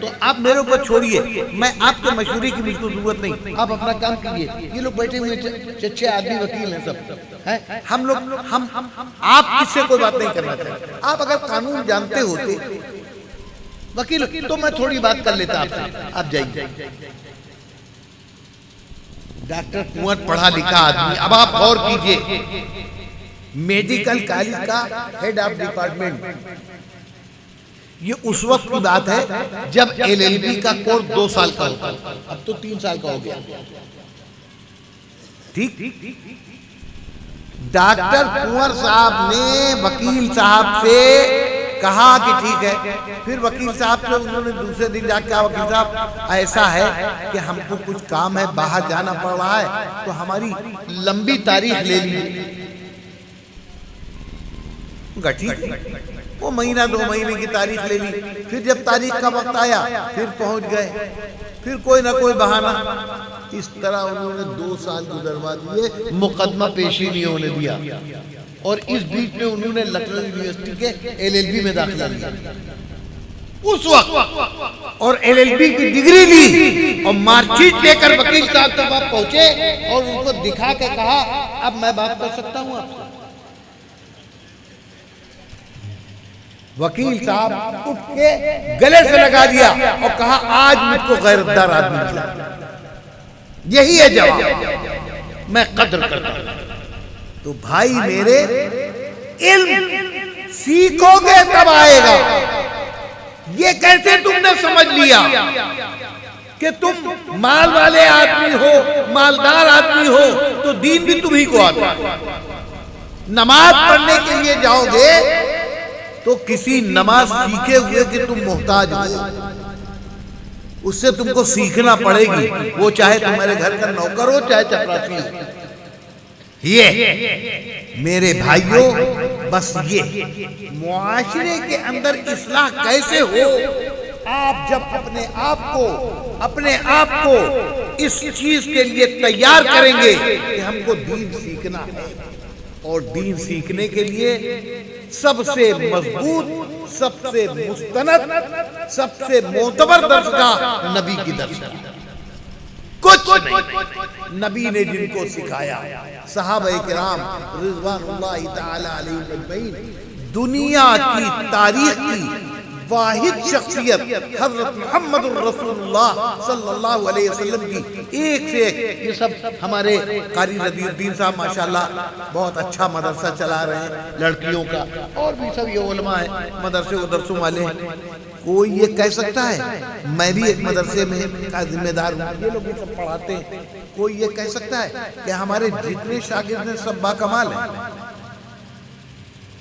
Speaker 2: تو آپ میرے اوپر چھوڑیے، میں آپ کے مشورے کی مجھ کو ضرورت نہیں، آپ اپنا کام کیجیے۔ یہ لوگ بیٹھے ہوئے چچے آدمی وکیل ہیں سب، ہم آپ کس سے کوئی بات نہیں کرنا چاہتے۔ آپ اگر قانون جانتے ہوتے وکیل تو میں تھوڑی بات کر لیتا آپ سے، آپ جائیے۔ ڈاکٹر کنور پڑھا لکھا آدمی، اب آپ غور کیجئے، میڈیکل کالج کا ہیڈ آف ڈپارٹمنٹ، یہ اس وقت کی بات ہے جب LLB کا کورس 2 سال کا ہوتا، اب تو 3 سال کا ہو گیا، ٹھیک۔ ڈاکٹر کنور صاحب نے وکیل صاحب سے کہا کہ ٹھیک ہے، پھر وکیل صاحب سے انہوں نے دوسرے دن جا کے کہا وکیل صاحب ایسا ہے کہ ہم کو کچھ کام ہے، باہر جانا پڑ رہا ہے، تو ہماری لمبی تاریخ لے لیجیے۔ ٹھیک ہے، وہ مہینہ 2 مہینے کی تاریخ لے لی، پھر جب تاریخ کا وقت آیا پھر پہنچ گئے، پھر کوئی نہ کوئی بہانہ، اس طرح انہوں نے 2 سال گزروا دیے، مقدمہ پیشی نہیں ہونے دیا، اور اس بیچ میں انہوں نے لکھنؤ یونیورسٹی کے LLB میں داخلہ لیا اس وقت، اور LLB کی ڈگری لی، اور مارک شیٹ لے کر وکیل صاحب تک آپ پہنچے اور ان کو دکھا کے کہا اب میں بات کر سکتا ہوں آپ سے۔ وکیل صاحب اٹھ کے گلے سے لگا دیا اور کہا آج مجھ کو غیرتدار آدمی ملا، یہی ہے جواب، میں قدر کرتا ہوں۔ تو بھائی میرے، علم سیکھو گے تب آئے گا۔ یہ کیسے تم نے سمجھ لیا کہ تم مال والے آدمی ہو، مالدار آدمی ہو تو دین بھی تمہیں کو آتا ہے؟ نماز پڑھنے کے لیے جاؤ گے تو کسی نماز سیکھے ہوئے کہ تم محتاج ہو، اس سے تم کو سیکھنا پڑے گی، وہ چاہے تمہارے گھر کا نوکر ہو چاہے چپراسی ہو۔ یہ میرے بھائیوں، بس یہ معاشرے کے اندر اصلاح کیسے ہو؟ آپ جب اپنے آپ کو اس چیز کے لیے تیار کریں گے کہ ہم کو دین سیکھنا ہے، اور دین سیکھنے کے لیے سب سے مضبوط، سب سے مستند، سب سے معتبر درسگاہ نبی کی درسگاہ، کچھ نہیں۔ نبی نے جن کو سکھایا، صحابہ کرام رضوان اللہ تعالی علیہم اجمعین، دنیا کی تاریخ کی واحد شخصیت حضرت محمد الرسول اللہ صلی اللہ علیہ وسلم کی ایک سے ایک۔ یہ سب ہمارے قاری رضی الدین صاحب ماشاءاللہ بہت اچھا مدرسہ چلا رہے ہیں لڑکیوں کا، اور بھی سب یہ علماء ہیں مدرسے ودرسوں والے ہیں۔ کوئی یہ کہہ سکتا ہے، میں بھی ایک مدرسے میں کا ذمہ دار ہوں، یہ لوگ بھی سب پڑھاتے ہیں، کوئی یہ کہہ سکتا ہے کہ ہمارے جتنے شاگرد ہیں سب باکمال ہیں؟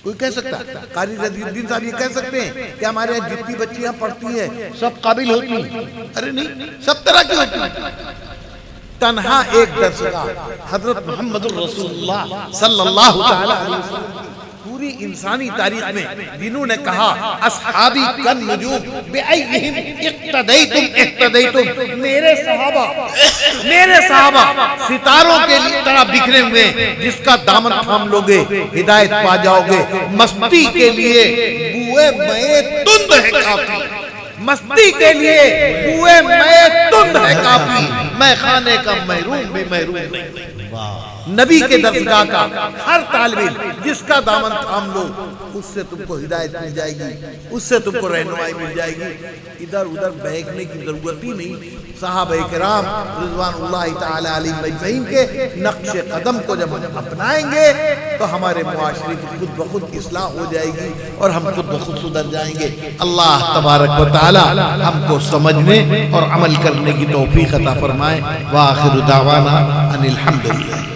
Speaker 2: کوئی کہہ سکتا ہے؟ قاری رضی الدین صاحب یہ کہہ سکتے ہیں کہ ہمارے یہاں جتنی بچیاں پڑھتی ہیں سب قابل ہوتی ہیں؟ ارے نہیں، سب طرح کی ہوتی ہیں۔ تنہا ایک درسگاہ حضرت محمد الرسول اللہ صلی اللہ علیہ وسلم پوری انسانی تاریخ میں جنہوں نے کہا اصحابی کن نجوم بأیہم اقتدیتم اقتدیتم، میرے صحابہ ستاروں کے طرح بکھرے ہوئے ہیں، جس کا دامن تھام لوگے ہدایت پا جاؤ گے۔ مستی کے لیے بوئے مئے تند ہے کافی، مستی کے لیے بوئے مئے تند ہے کافی، میں خانے کا محروم بھی محروم نہیں۔ نبی کے درسگاہ کا ہر طالب علم جس کا دامن تھام لو، اس سے تم کو ہدایت مل جائے گی، اس سے تم کو رہنمائی مل جائے گی۔ ادھر ادھر بہکنے کی ضرورت ہی نہیں۔ صحابہ کرام رضوان اللہ تعالی علیہم اجمعین کے نقش قدم کو جب ہم اپنائیں گے تو ہمارے معاشرے کی خود بخود اصلاح ہو جائے گی اور ہم خود بخود سدھر جائیں گے۔ اللہ تبارک و تعالی ہم کو سمجھنے اور عمل کرنے کی توفیق عطا فرمائے۔ وآخر دعوانا ان الحمدللہ۔